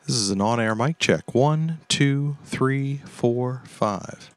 This is an on-air mic check. 1, 2, 3, 4, 5.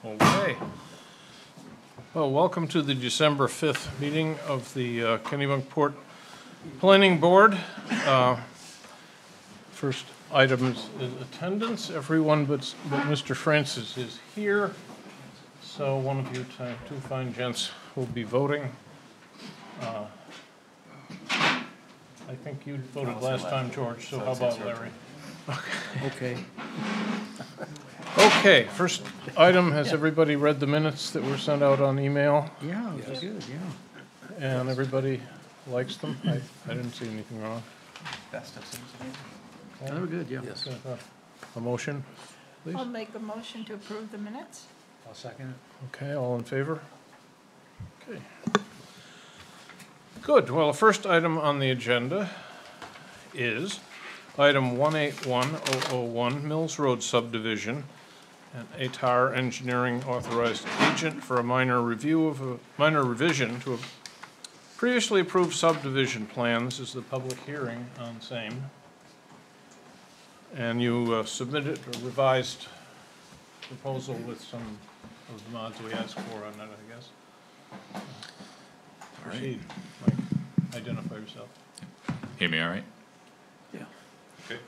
Okay. Well, welcome to the December 5th meeting of the Kennebunkport Planning Board. First item is attendance. Everyone but Mr. Francis is here. So one of you two fine gents will be voting. I think you voted last time, George, so how about Larry? Okay. Okay, first item, has everybody read the minutes that were sent out on email? Yeah, that's good, yeah. And everybody likes them? I didn't see anything wrong. They were good, yeah. Yes. A motion, please? I'll make a motion to approve the minutes. I'll second it. Okay, all in favor? Okay. Good, well, the first item on the agenda is item 181001, Mills Road subdivision, and ATAR Engineering authorized agent for a minor revision to a previously approved subdivision plan. This is the public hearing on same. And you submitted a revised proposal with some of the mods we asked for on that, I guess. Proceed, Mike. Identify yourself. Hear me all right? Yeah. Okay.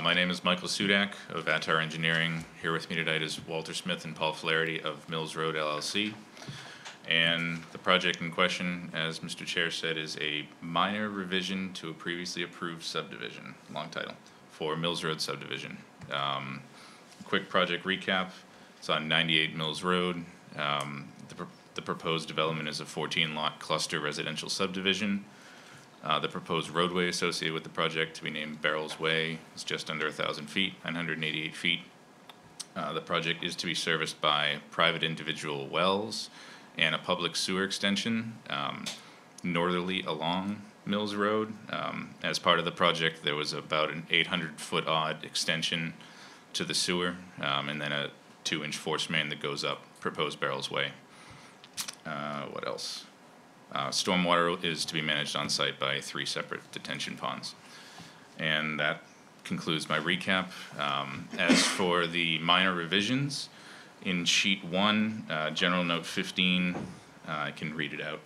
My name is Michael Sudak of ATAR Engineering. Here with me tonight is Walter Smith and Paul Flaherty of Mills Road LLC. And the project in question, as Mr. Chair said, is a minor revision to a previously approved subdivision, long title, for Mills Road subdivision. Quick project recap, it's on 98 Mills Road. The proposed development is a 14-lot cluster residential subdivision. The proposed roadway associated with the project, to be named Barrels Way, is just under 1,000 feet, 988 feet. The project is to be serviced by private individual wells and a public sewer extension northerly along Mills Road. As part of the project, there was about an 800-foot odd extension to the sewer, and then a 2-inch force main that goes up proposed Barrels Way. What else? Stormwater is to be managed on site by 3 separate detention ponds. And that concludes my recap. As for the minor revisions, in sheet 1, general note 15, I can read it out.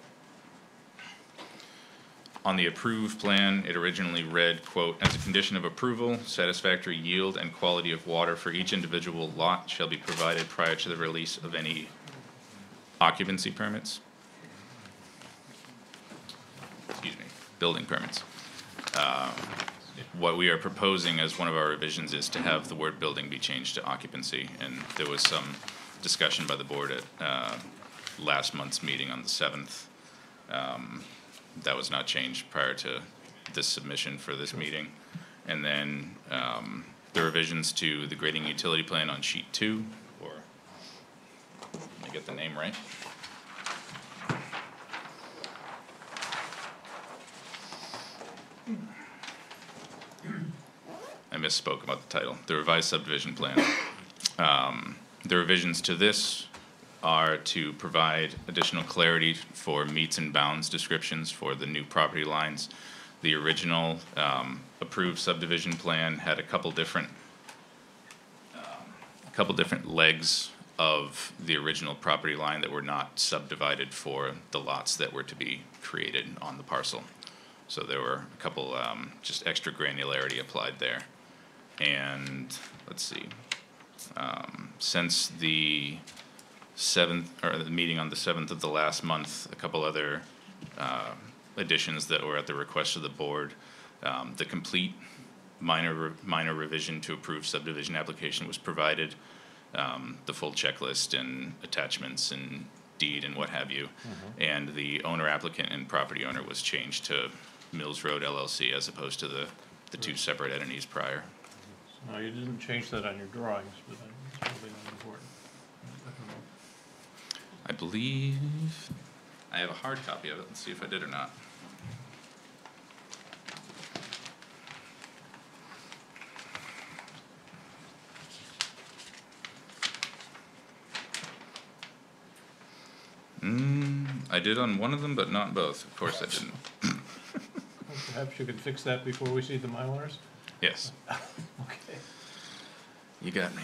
On the approved plan, it originally read, quote, as a condition of approval, satisfactory yield and quality of water for each individual lot shall be provided prior to the release of any occupancy permits. Excuse me, building permits. What we are proposing as one of our revisions is to have the word building be changed to occupancy, and there was some discussion by the board at last month's meeting on the 7th. That was not changed prior to this submission for this meeting. And then the revisions to the grading utility plan on sheet 2, or let me get the name right. I misspoke about the title. The revised subdivision plan. The revisions to this are to provide additional clarity for meets and bounds descriptions for the new property lines. The original approved subdivision plan had a couple different legs of the original property line that were not subdivided for the lots that were to be created on the parcel. So there were a couple just extra granularity applied there. And let's see, since the 7th, or the meeting on the 7th of the last month, a couple other additions that were at the request of the board. The complete minor revision to approved subdivision application was provided. The full checklist and attachments and deed and what have you. And the owner applicant and property owner was changed to Mills Road LLC as opposed to the 2 separate entities prior. No, you didn't change that on your drawings, but that's probably not important. I believe I have a hard copy of it. Let's see if I did or not. I did on one of them, but not both. Of course I didn't. Perhaps you could fix that before we see the Mylars? Yes. Okay. You got me.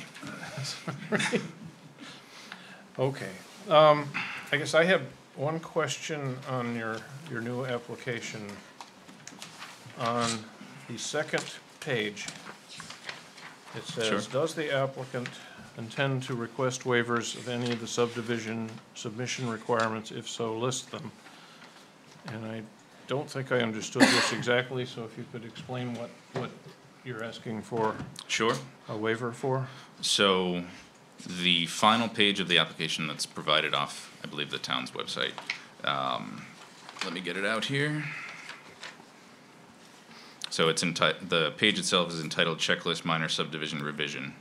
Okay. I guess I have one question on your new application. On the second page, it says, Sure. does the applicant intend to request waivers of any of the subdivision submission requirements? If so, list them. And I don't think I understood this exactly, so if you could explain what you're asking for Sure. a waiver for? So the final page of the application that's provided off, I believe, the town's website. Let me get it out here. So it's the page itself is entitled Checklist Minor Subdivision Revision,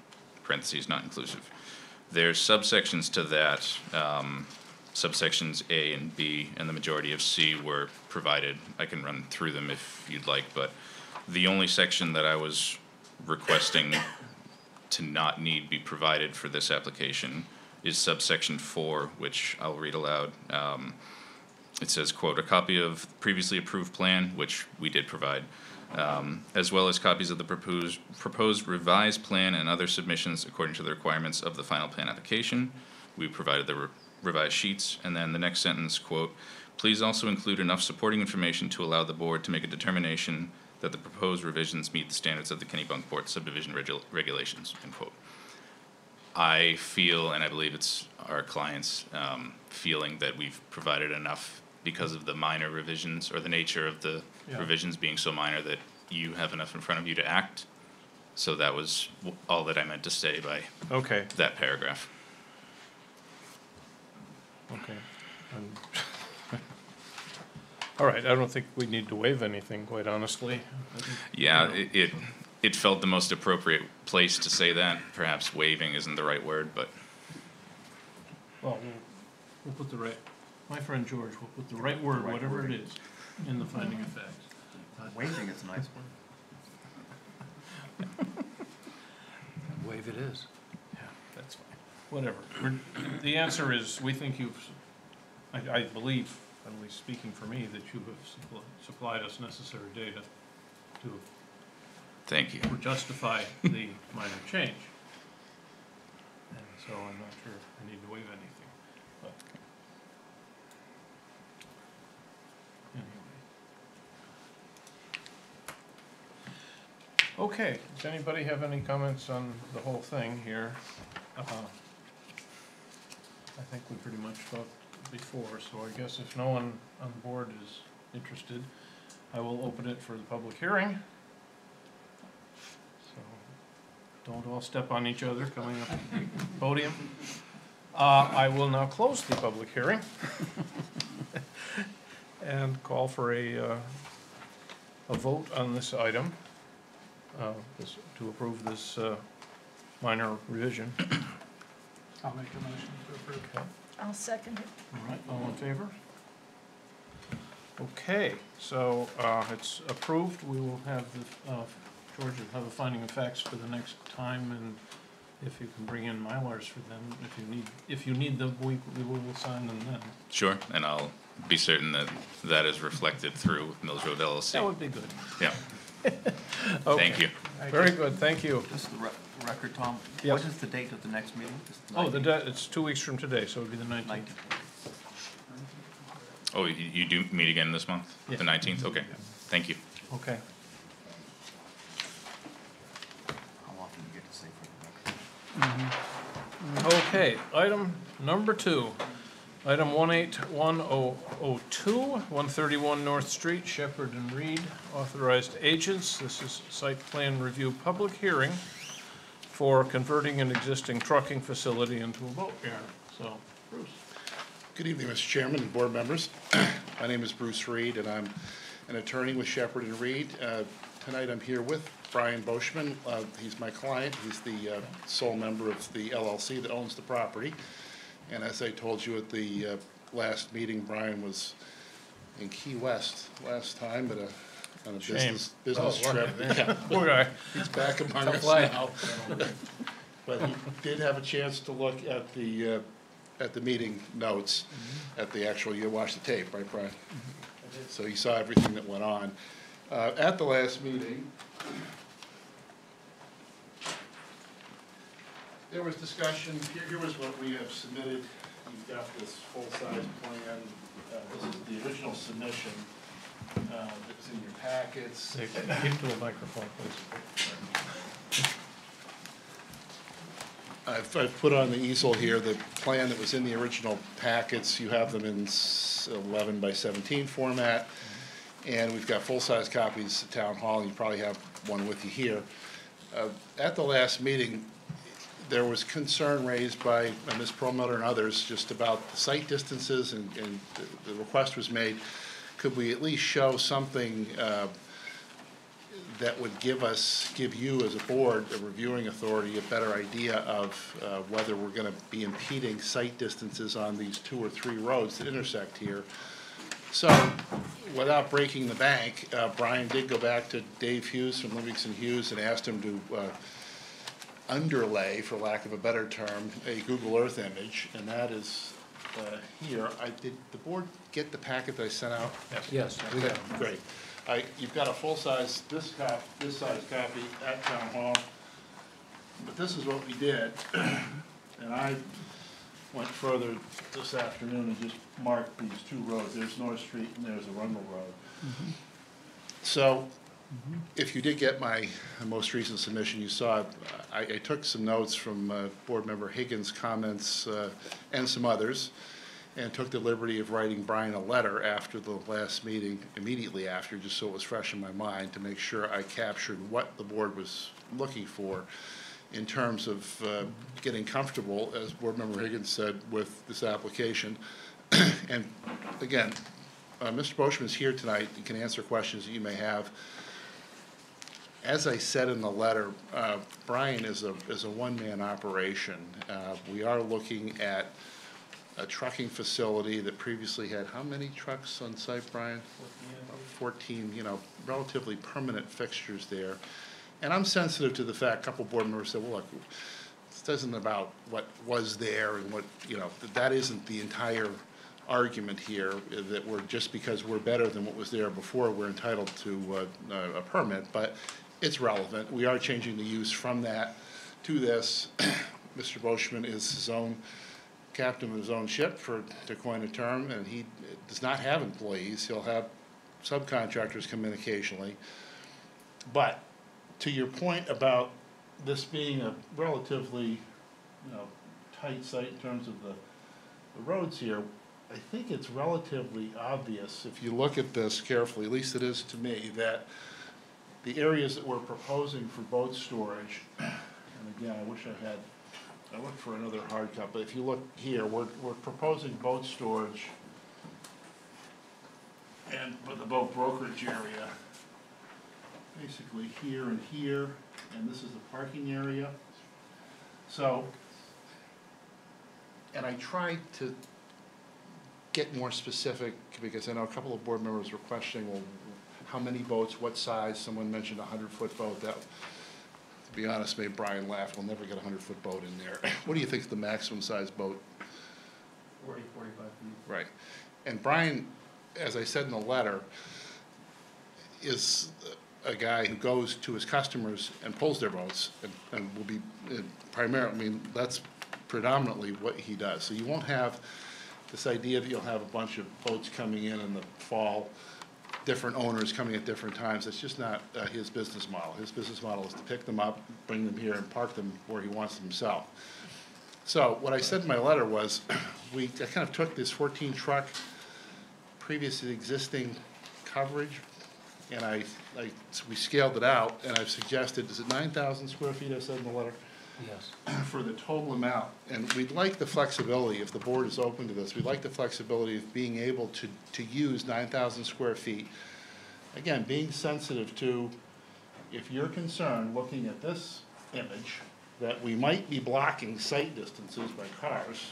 parentheses, not inclusive. There's subsections to that. Subsections A and B and the majority of C were provided. I can run through them if you'd like, but the only section that I was requesting to not need be provided for this application is subsection 4, which I'll read aloud. It says, quote, a copy of previously approved plan, which we did provide, as well as copies of the proposed revised plan and other submissions according to the requirements of the final plan application. We provided the revised sheets. And then the next sentence, quote, please also include enough supporting information to allow the board to make a determination that the proposed revisions meet the standards of the Kennebunkport subdivision regulations, end quote. I feel, and I believe it's our clients feeling, that we've provided enough because of the minor revisions, or the nature of the revisions being so minor, that you have enough in front of you to act. So that was all that I meant to say by Okay, that paragraph. okay. All right, I don't think we need to waive anything, quite honestly. Yeah, it felt the most appropriate place to say that. Perhaps waiving isn't the right word, but Well, we'll put the right, my friend George will put the right word, whatever it is, in the finding of facts. Waiving is a nice word. Wave it is. Yeah, that's fine. Whatever. The answer is, we think you've, I believe, at least speaking for me, that you have supplied us necessary data to thank you. justify the minor change. And so I'm not sure I need to waive anything, but anyway. Okay, does anybody have any comments on the whole thing here? I think we pretty much talked before, so I guess if no one on the board is interested, I will open it for the public hearing. So don't all step on each other coming up to the podium. I will now close the public hearing and call for a vote on this item, to approve this minor revision. I'll make a motion to approve. Okay. I'll second it. All right, all in favor? Okay, so it's approved. We will have George will have a finding of facts for the next time, and if you can bring in Mylars for them, if you need them, we will sign them then. Sure, and I'll be certain that that is reflected through Mills Road LLC. That would be good. Yeah, Okay. thank you. Very good, thank you. Just the record, Tom. Yep. What is the date of the next meeting? Just the Oh, 19th? it's 2 weeks from today, so it'll be the 19th. 19th. Oh, you do meet again this month? Yes. The 19th? Okay, thank you. Okay. How often do you get to say for the record? Okay, item number 2. Item 181002, 131 North Street, Shepherd and Reed, authorized agents. This is site plan review public hearing for converting an existing trucking facility into a boat yard. So, Bruce. Good evening, Mr. Chairman and board members. My name is Bruce Reed, and I'm an attorney with Shepherd and Reed. Tonight I'm here with Brian Boschman. He's my client. He's the sole member of the LLC that owns the property. And as I told you at the last meeting, Brian was in Key West last time on a business trip. Yeah. Poor guy. He's back among us life. now. But he did have a chance to look at the meeting notes, at the actual, you watched the tape, right, Brian? So he saw everything that went on. At the last meeting, there was discussion, here was what we have submitted you've got this full-size plan. This is the original submission that's in your packets. Keep to the microphone, please. I've put on the easel here the plan that was in the original packets. You have them in 11 by 17 format. And we've got full-size copies at Town Hall, and you probably have one with you here. At the last meeting, there was concern raised by Ms. Perlmutter and others just about the site distances, and the request was made, could we at least show something that would give you as a board, a reviewing authority, a better idea of whether we're gonna be impeding site distances on these 2 or 3 roads that intersect here. So, without breaking the bank, Brian did go back to Dave Hughes from Livingston Hughes and asked him to underlay, for lack of a better term, a Google Earth image, and that is here. Did the board get the packet that I sent out? Yes. Okay, great. You've got a full-size, this size copy at Town Hall, but this is what we did, and I went further this afternoon and just marked these 2 roads. There's North Street and there's Arundel Road. So, if you did get my most recent submission, you saw I took some notes from Board Member Higgins' comments and some others, and took the liberty of writing Brian a letter after the last meeting, immediately after, just so it was fresh in my mind, to make sure I captured what the board was looking for in terms of getting comfortable, as Board Member Higgins said, with this application. And again, Mr. Boschman is here tonight. He can answer questions that you may have. As I said in the letter, Brian is a one-man operation. We are looking at a trucking facility that previously had how many trucks on site, Brian? 14, relatively permanent fixtures there. And I'm sensitive to the fact, a couple board members said, well, look, this isn't about what was there and what, that isn't the entire argument here, that we're, just because we're better than what was there before, we're entitled to a permit, but it's relevant. We are changing the use from that to this. Mr. Boschman is his own captain of his own ship, to coin a term, and he does not have employees. He'll have subcontractors come in occasionally. But to your point about this being a relatively, tight site in terms of the roads here, I think it's relatively obvious, if you look at this carefully, at least it is to me, that the areas that we're proposing for boat storage, and again, I looked for another hard copy, but if you look here, we're proposing boat storage and for the boat brokerage area, basically here, and this is the parking area. So, and I tried to get more specific, because I know a couple of board members were questioning, well, how many boats, what size? Someone mentioned a 100-foot boat. That, to be honest, made Brian laugh. We'll never get a 100-foot boat in there. What do you think is the maximum size boat? 40, 45 feet. Right. And Brian, as I said in the letter, is a guy who goes to his customers and pulls their boats, and will be primarily, that's predominantly what he does. So you won't have this idea that you'll have a bunch of boats coming in the fall, different owners coming at different times. It's just not his business model. His business model is to pick them up, bring them here, and park them where he wants them himself. So what I said in my letter was, I kind of took this 14 truck, previously existing coverage, and we scaled it out, and I've suggested, is it 9,000 square feet I said in the letter? Yes. For the total amount, and we'd like the flexibility, if the board is open to this, we'd like the flexibility of being able to use 9,000 square feet. Again, being sensitive to, if you're concerned, looking at this image, that we might be blocking sight distances by cars,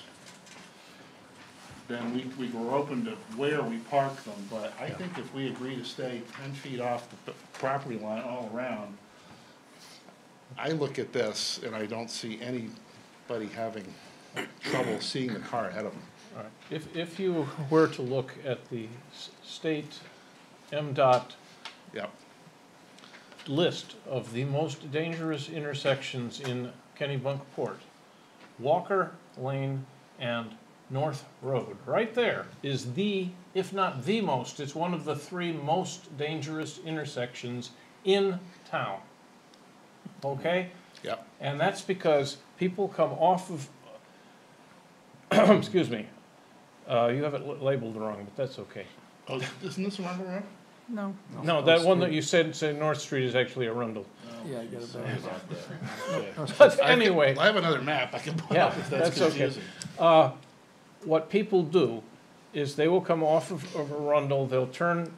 then we were open to where we park them, but I think if we agree to stay 10 feet off the property line all around, I look at this and I don't see anybody having trouble seeing the car ahead of them. All right. If you were to look at the state MDOT Yep. list of the most dangerous intersections in Kennebunkport, Walker Lane and North Road, right there, is the, if not the most, it's one of the three most dangerous intersections in town. Okay? Yep. And that's because people come off of, excuse me, you have it labeled wrong, but that's okay. Oh, isn't this Arundel Road? No. No, that one that you said North Street is actually Arundel. Yeah, I got it Sorry back. about that. Okay. But anyway. I have another map I can put Yeah, up if that's that's okay. confusing. What people do is they will come off of Arundel, they'll turn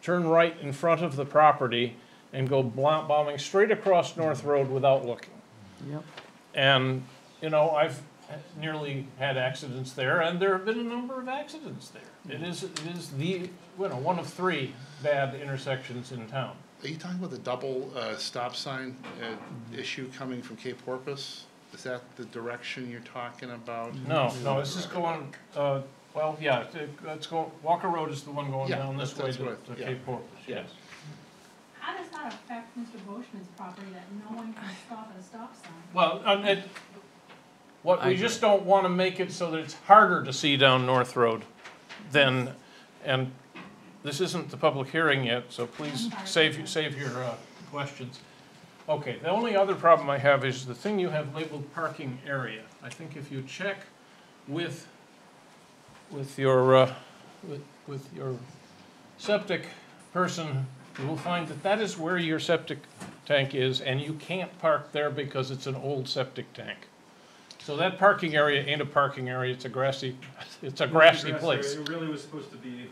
right in front of the property and go bombing straight across North Road without looking. Yep. And, you know, I've nearly had accidents there, and there have been a number of accidents there. It is the, you know, one of three bad intersections in town. Are you talking about the double stop sign issue coming from Cape Porpoise? Is that the direction you're talking about? No, this is going, well, yeah, it's going, Walker Road is the one going Yeah, down this way that's to what I- yeah. Cape Porpoise, yes. How does that affect Mr. Boschman's property that no one can stop at a stop sign? Well, what we just don't want to make it so that it's harder to see down North Road than, and this isn't the public hearing yet, so please save your questions. Okay, the only other problem I have is the thing you have labeled parking area. I think if you check with your septic person, you will find that that is where your septic tank is, and you can't park there because it's an old septic tank. So that parking area ain't a parking area, it's a grassy place. It really was supposed to be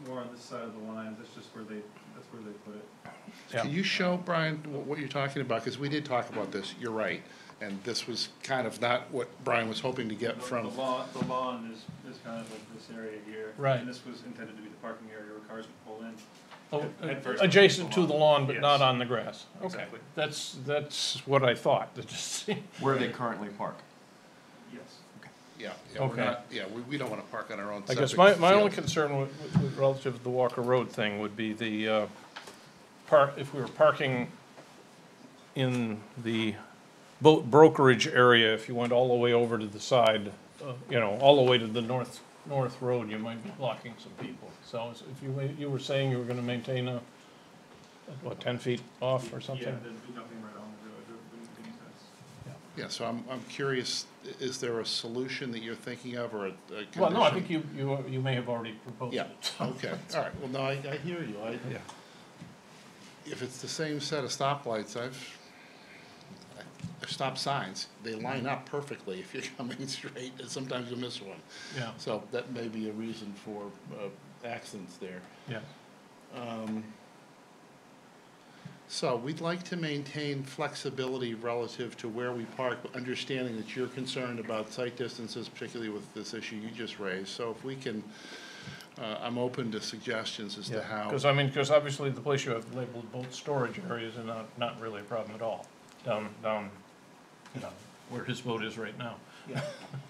more on this side of the line, that's where they put it. Yeah. Can you show, Brian, what you're talking about? Because we did talk about this, you're right. And this was kind of not what Brian was hoping to get from. The lawn is kind of like this area here. Right. And this was intended to be the parking area where cars would pull in. Oh, Head first adjacent to to the lawn, but Yes. not on the grass. Okay, Exactly. that's what I thought. That just Where they currently park. Yes. Yeah, Okay. we don't want to park on our own I septic guess my only field. concern with relative to the Walker Road thing would be the if we were parking in the boat brokerage area, if you went all the way over to the side, you know, all the way to the North Road, you might be blocking some people. So if you were saying you were gonna maintain a, what, 10 feet off or something? Yeah, there'd be nothing right on the road, it wouldn't make any sense. Yeah, so I'm curious, is there a solution that you're thinking of or a condition? Well, no, I think you may have already proposed Yeah, it. okay, all right, well, no, I hear you. Yeah. If it's the same set of stoplights, I've stop signs, they line up perfectly if you're coming straight, and sometimes you miss one. Yeah, So that may be a reason for accidents there. yeah. So we'd like to maintain flexibility relative to where we park, understanding that you're concerned about site distances, particularly with this issue you just raised. So if we can, I'm open to suggestions as to how. Because obviously the place you have labeled both storage areas are not really a problem at all, down, you know, where his boat is right now. Yeah,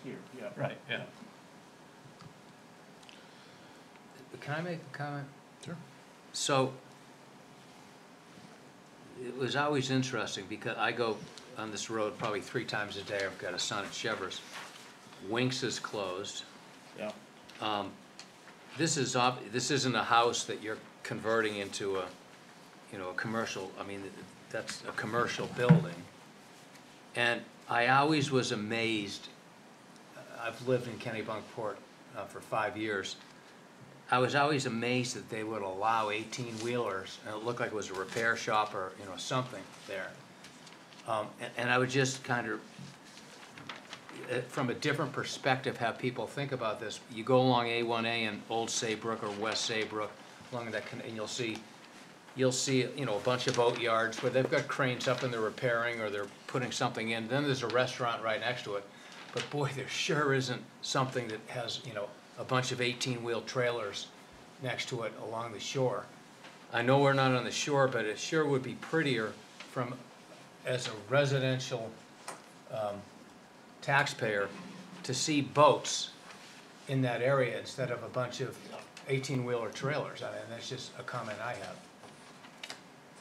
here, yeah. Right, yeah. Can I make a comment? Sure. So, it was always interesting because I go on this road probably 3 times a day. I've got a son at Chevrolet's. Winks is closed. Yeah. This isn't a house that you're converting into a, you know, a commercial, I mean, that's a commercial building. And I always was amazed, I've lived in Kennebunkport for 5 years. I was always amazed that they would allow 18-wheelers, and it looked like it was a repair shop or, you know, something there. And I would just kind of, from a different perspective, have people think about this. You go along A1A in Old Saybrook or West Saybrook, along that, and you'll see, you know, a bunch of boat yards where they've got cranes up and they're repairing or they're putting something in. Then there's a restaurant right next to it. But boy, there sure isn't something that has, you know, a bunch of 18-wheel trailers next to it along the shore. I know we're not on the shore, but it sure would be prettier as a residential taxpayer to see boats in that area instead of a bunch of 18-wheeler trailers. I mean, that's just a comment I have.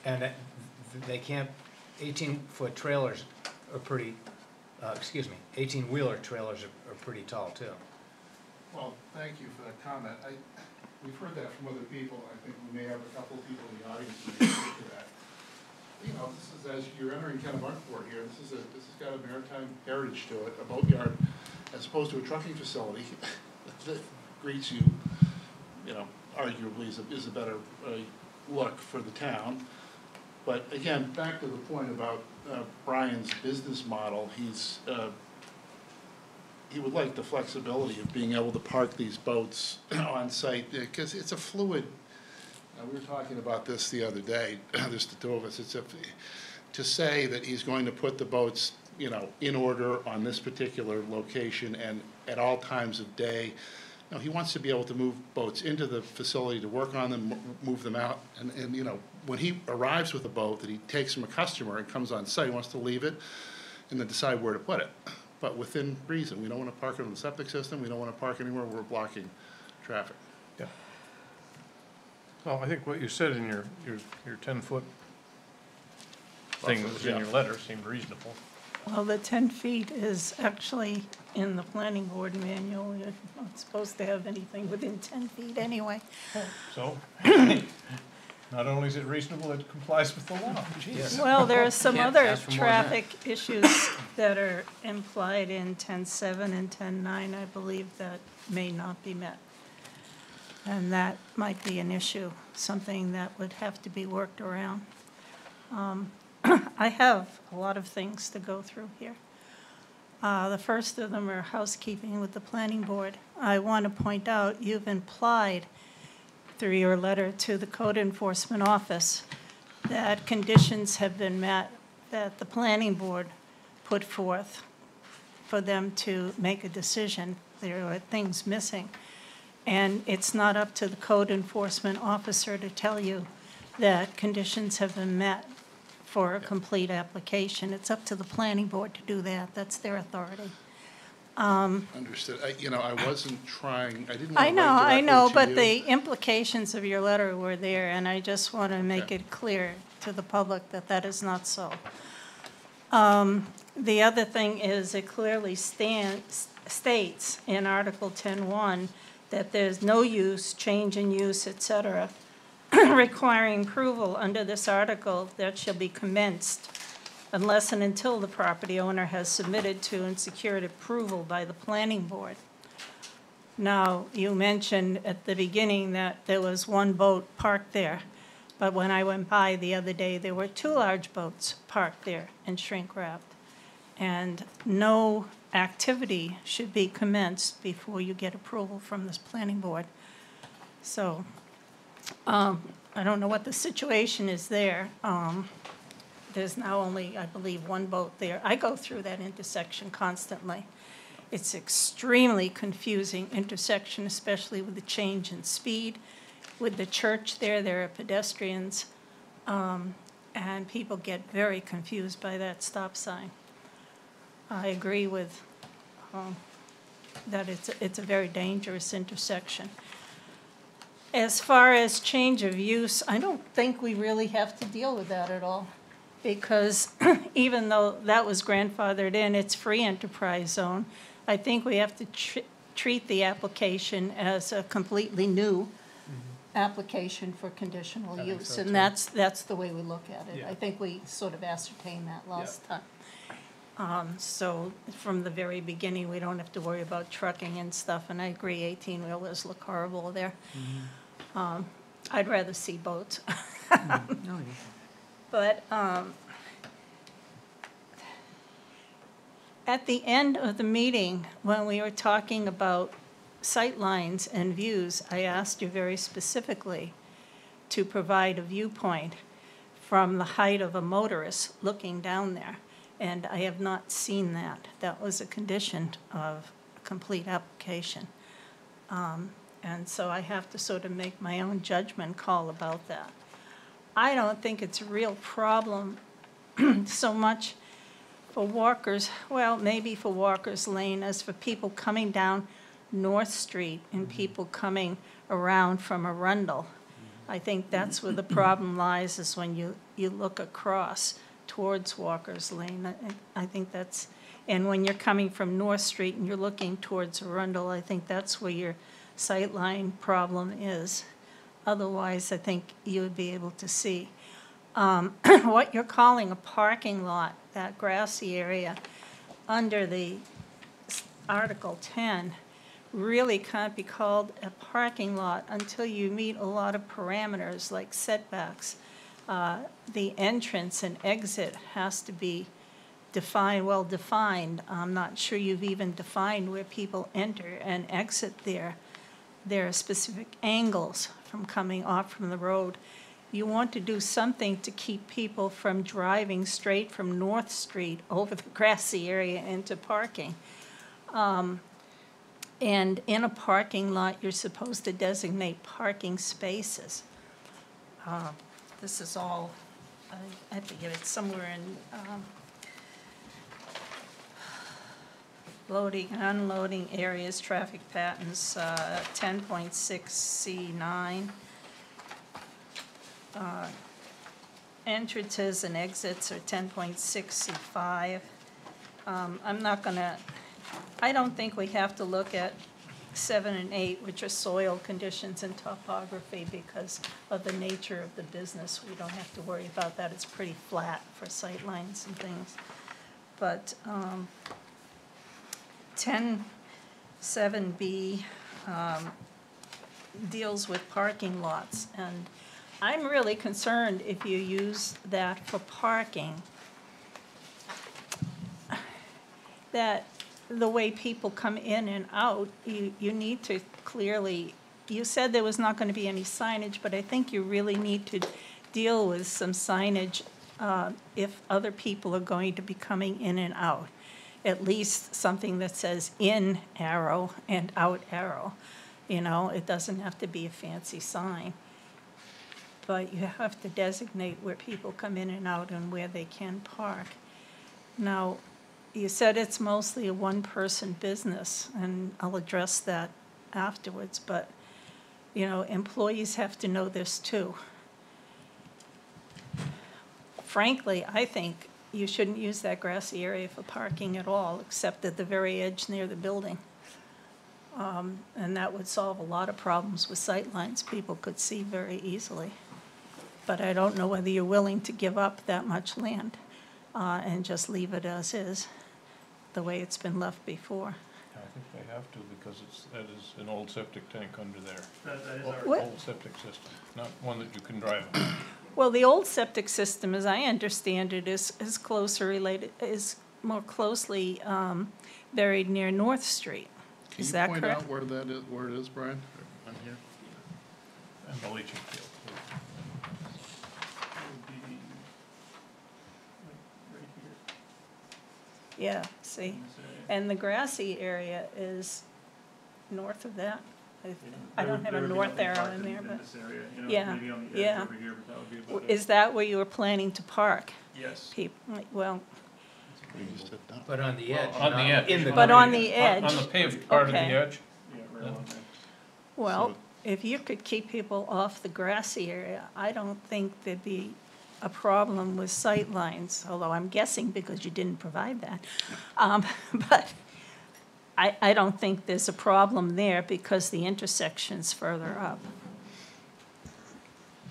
And they can't, 18-foot trailers are pretty, 18-wheeler trailers are pretty tall too. Well, thank you for that comment. We've heard that from other people. I think we may have a couple of people in the audience who may speak to that. You know, this is, as you're entering Kennebunkport here, this has got a maritime heritage to it, a boatyard, as opposed to a trucking facility that greets you, you know, arguably is a better look for the town. But again, back to the point about Brian's business model, he would like the flexibility of being able to park these boats on site, because it's a fluid. We were talking about this the other day, just the two of us. To say that he's going to put the boats, you know, in order on this particular location and at all times of day. No, he wants to be able to move boats into the facility to work on them, move them out, and you know, when he arrives with a boat that he takes from a customer and comes on site, he wants to leave it and then decide where to put it. But within reason, we don't want to park it on the septic system, we don't want to park anywhere where we're blocking traffic. Yeah. Well, I think what you said in your 10-foot thing that was in your letter seemed reasonable. Well, the 10 feet is actually in the planning board manual. You're not supposed to have anything within 10 feet anyway. So, not only is it reasonable, it complies with the law. Jeez. Well, there are some Can't other ask for more than that. traffic issues that are implied in 10.7 and 10.9, I believe, that may not be met. And that might be an issue, something that would have to be worked around. I have a lot of things to go through here. The first of them are housekeeping with the planning board. I want to point out you've implied through your letter to the code enforcement office that conditions have been met that the planning board put forth for them to make a decision. There are things missing. And it's not up to the code enforcement officer to tell you that conditions have been met for a complete application. It's up to the planning board to do that. That's their authority. Understood. I wasn't trying, I didn't want to I write know, directly I know, to but you. the implications of your letter were there, and I just want to make Okay. it clear to the public that that is not so. The other thing is it clearly states in Article 10.1 that there's no use, change in use, et cetera, requiring approval under this article that shall be commenced unless and until the property owner has submitted to and secured approval by the planning board. Now, you mentioned at the beginning that there was one boat parked there, but when I went by the other day, there were 2 large boats parked there and shrink wrapped. And no activity should be commenced before you get approval from this planning board. So, I don't know what the situation is there. There's now only, I believe, 1 boat there. I go through that intersection constantly. It's extremely confusing intersection, especially with the change in speed. With the church there are pedestrians, and people get very confused by that stop sign. I agree with that it's a very dangerous intersection. As far as change of use, I don't think we really have to deal with that at all, because even though that was grandfathered in, it's free enterprise zone. I think we have to treat the application as a completely new application for conditional I think use, so, and too. that's the way we look at it. Yeah. I think we sort of ascertained that last time. So from the very beginning, we don't have to worry about trucking and stuff, and I agree, 18-wheelers look horrible there. I'd rather see boats. But at the end of the meeting, when we were talking about sight lines and views, I asked you very specifically to provide a viewpoint from the height of a motorist looking down there. And I have not seen that. That was a condition of a complete application. And so I have to sort of make my own judgment call about that. I don't think it's a real problem so much for walkers, well, maybe for Walker's Lane, as for people coming down North Street and people coming around from Arundel. I think that's where the problem lies, is when you look across towards Walker's Lane. I think that's And when you're coming from North Street and you're looking towards Arundel, I think that's where your sightline problem is. Otherwise, I think you would be able to see. What you're calling a parking lot, that grassy area under the Article 10, really can't be called a parking lot until you meet a lot of parameters like setbacks. The entrance and exit has to be well defined. I'm not sure you've even defined where people enter and exit there. There are specific angles from coming off from the road. You want to do something to keep people from driving straight from North Street over the grassy area into parking. And in a parking lot, you're supposed to designate parking spaces. This is all, I forget, it's somewhere in loading and unloading areas, traffic patterns, 10.6C9. Entrances and exits are 10.6C5. I'm not gonna, I don't think we have to look at 7 and 8, which are soil conditions and topography, because of the nature of the business. We don't have to worry about that. It's pretty flat for sight lines and things. But 10.7B deals with parking lots, and I'm really concerned if you use that for parking, that the way people come in and out, you need to clearly, you said there was not going to be any signage, but I think you really need to deal with some signage if other people are going to be coming in and out. At least something that says in arrow and out arrow. You know, it doesn't have to be a fancy sign. But you have to designate where people come in and out and where they can park. Now, you said it's mostly a one-person business, and I'll address that afterwards, but, you know, employees have to know this too. Frankly, I think you shouldn't use that grassy area for parking at all, except at the very edge near the building. And that would solve a lot of problems with sight lines. People could see very easily. But I don't know whether you're willing to give up that much land and just leave it as is, the way it's been left before. I think they have to, because that is an old septic tank under there. That is our. What? Old septic system, not one that you can drive on. Well, the old septic system, as I understand it, is closer related, is more closely buried near North Street. Is that correct? Can you point out where that is, where it is, Brian? On here? And the leaching field. Would be like right here Yeah, see? in this area. And the grassy area is north of that. I There don't would- have there a would be north nothing arrow parked in there, but this area, you know, yeah, maybe on the yeah. edge over here, but that would be about it. is that where you were planning to park? Yes. Well, We just did that. But on the edge, On the not edge. in the. But on grade. the edge. On the paved part of the Okay. edge. Yeah, right along there. well, So- if you could keep people off the grassy area, I don't think there'd be a problem with sight lines, although I'm guessing because you didn't provide that. But I don't think there's a problem there because the intersection's further up.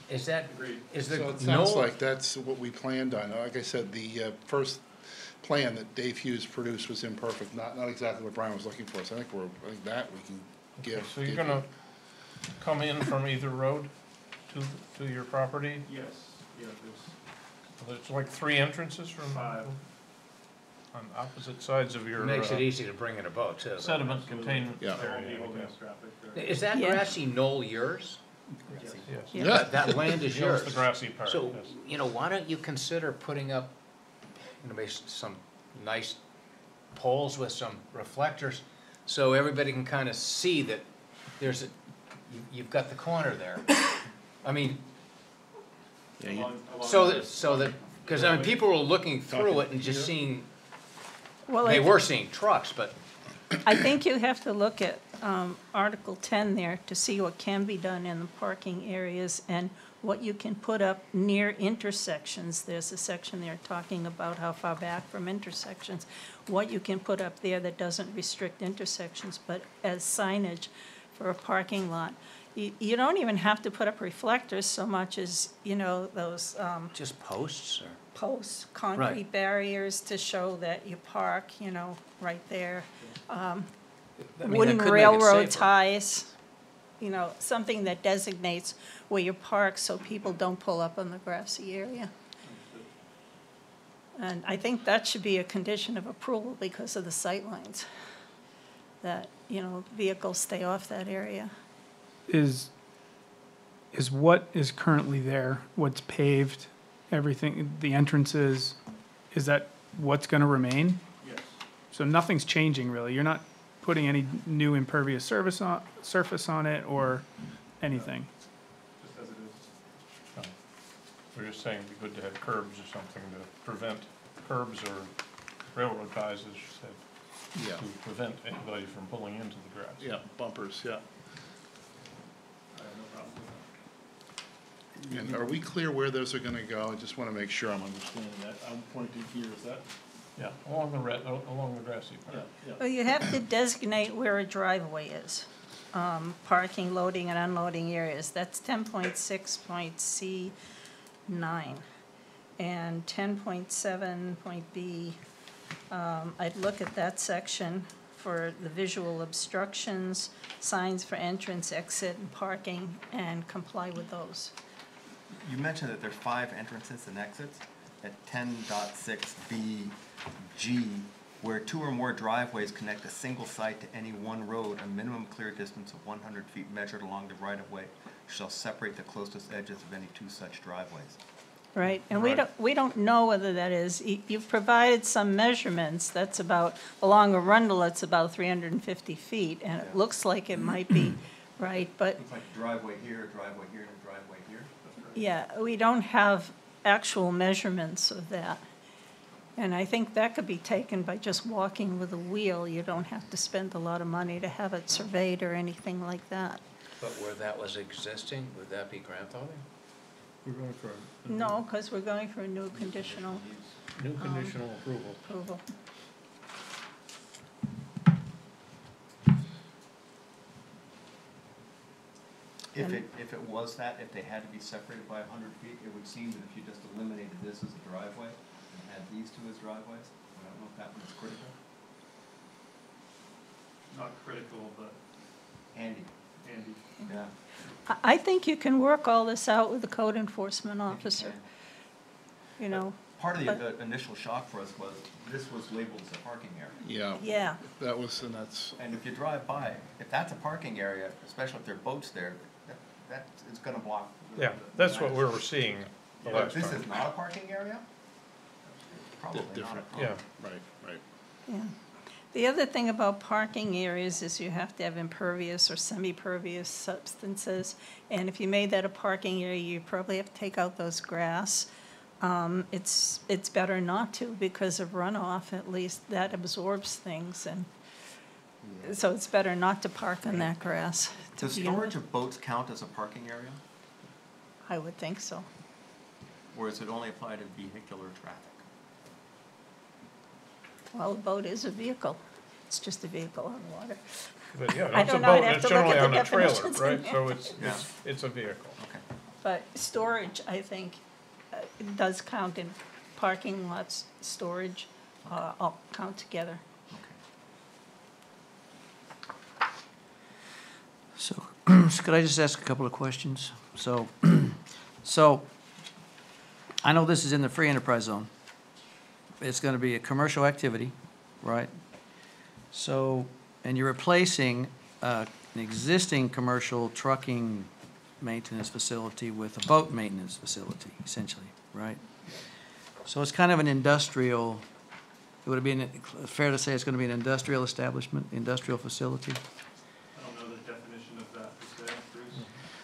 Is that, is So there it sounds no, like that's what we planned on. Like I said, the first plan that Dave Hughes produced was imperfect, not exactly what Brian was looking for. So I think that we can Okay, give. so you're give gonna come in from either road to your property? Yes, yeah, There's like 3 entrances from? 5. On opposite sides of your makes it easy to bring in a boat too. sediment containment Yeah. there won't area, be I holding guess. up traffic there. Is that Yeah. grassy knoll yours? Yes. Yes. Yeah. Yeah. That land is Just yours? the grassy part, So, yes. you know, why don't you consider putting up, you know, maybe some nice poles with some reflectors, so everybody can kind of see that there's you've got the corner there. I mean, Along so that, because I mean, people were looking through it and just seeing, Well, they if- were seeing trucks, but I think you have to look at Article 10 there to see what can be done in the parking areas and what you can put up near intersections. There's a section there talking about how far back from intersections, what you can put up there that doesn't restrict intersections, but as signage for a parking lot. You don't even have to put up reflectors so much as, you know, those Just posts or? posts, concrete Right. barriers to show that you park, you know, right there. I mean, that Wooden could make it railroad safer. ties, you know, something that designates where you park so people don't pull up on the grassy area. And I think that should be a condition of approval because of the sightlines, that, you know, vehicles stay off that area. Is what is currently there, what's paved, everything, the entrances, is that what's gonna remain? Yes. So nothing's changing really, you're not putting any new impervious surface on it or anything? Just as it is. We're just saying it'd be good to have curbs or something to prevent, curbs or railroad ties, as you said, Yeah, to prevent anybody from pulling into the grass. yeah, bumpers, yeah. I have no problem with that. And are we clear where those are gonna go? I just wanna make sure I'm understanding that. I'm pointing here, is that? Yeah, along the grassy part. Well, you have to designate where a driveway is. Parking, loading, and unloading areas, that's 10.6.C9. And 10.7.B, I'd look at that section for the visual obstructions, signs for entrance, exit, and parking, and comply with those. You mentioned that there are 5 entrances and exits at 10.6BG, where 2 or more driveways connect a single site to any one road, a minimum clear distance of 100 feet measured along the right-of-way shall separate the closest edges of any 2 such driveways. Right, and Right. we don't know whether that is, you've provided some measurements, that's about, along Arundel, it's about 350 feet, and it looks like it might be right, but, Looks like a driveway here, and a driveway here. yeah, we don't have actual measurements of that. And I think that could be taken by just walking with a wheel, you don't have to spend a lot of money to have it surveyed or anything like that. But where that was existing, would that be grandfathered? We're going for a No, because we're going for a new conditional new conditional approval. approval. If it was that, if they had to be separated by 100 feet, it would seem that if you just eliminated this as a driveway and had these 2 as driveways, I don't know if that was critical. Not critical, but Handy, handy. yeah. I think you can work all this out with the code enforcement officer, you know, Part of the initial shock for us was this was labeled as a parking area. Yeah, yeah. that was, and that's, And if you drive by, if that's a parking area, especially if there are boats there, that is gonna block. Yeah, that's what we were seeing the But last if this time. is not a parking area, probably not a different. problem. Yeah, right. Yeah. The other thing about parking areas is you have to have impervious or semi-pervious substances. And if you made that a parking area, you probably have to take out those grass. It's better not to because of runoff, at least that absorbs things. And so it's better not to park on that grass. to Does begin storage with. of boats count as a parking area? I would think so. Or does it only apply to vehicular traffic? Well, a boat is a vehicle. It's just a vehicle on water. but yeah, I it's a don't know, I'd boat, have it's to look generally at on the a trailer, definitions in right? there. So Yeah. it's a vehicle. Okay. But storage, I think, it does count in parking lots, storage, all count together. So, could I just ask a couple of questions? So, I know this is in the free enterprise zone. It's gonna be a commercial activity, right? So, and you're replacing, an existing commercial trucking maintenance facility with a boat maintenance facility, essentially, right? So it's kind of an industrial, would it be fair to say it's gonna be an industrial establishment, industrial facility? I don't know the definition of that per se, Bruce.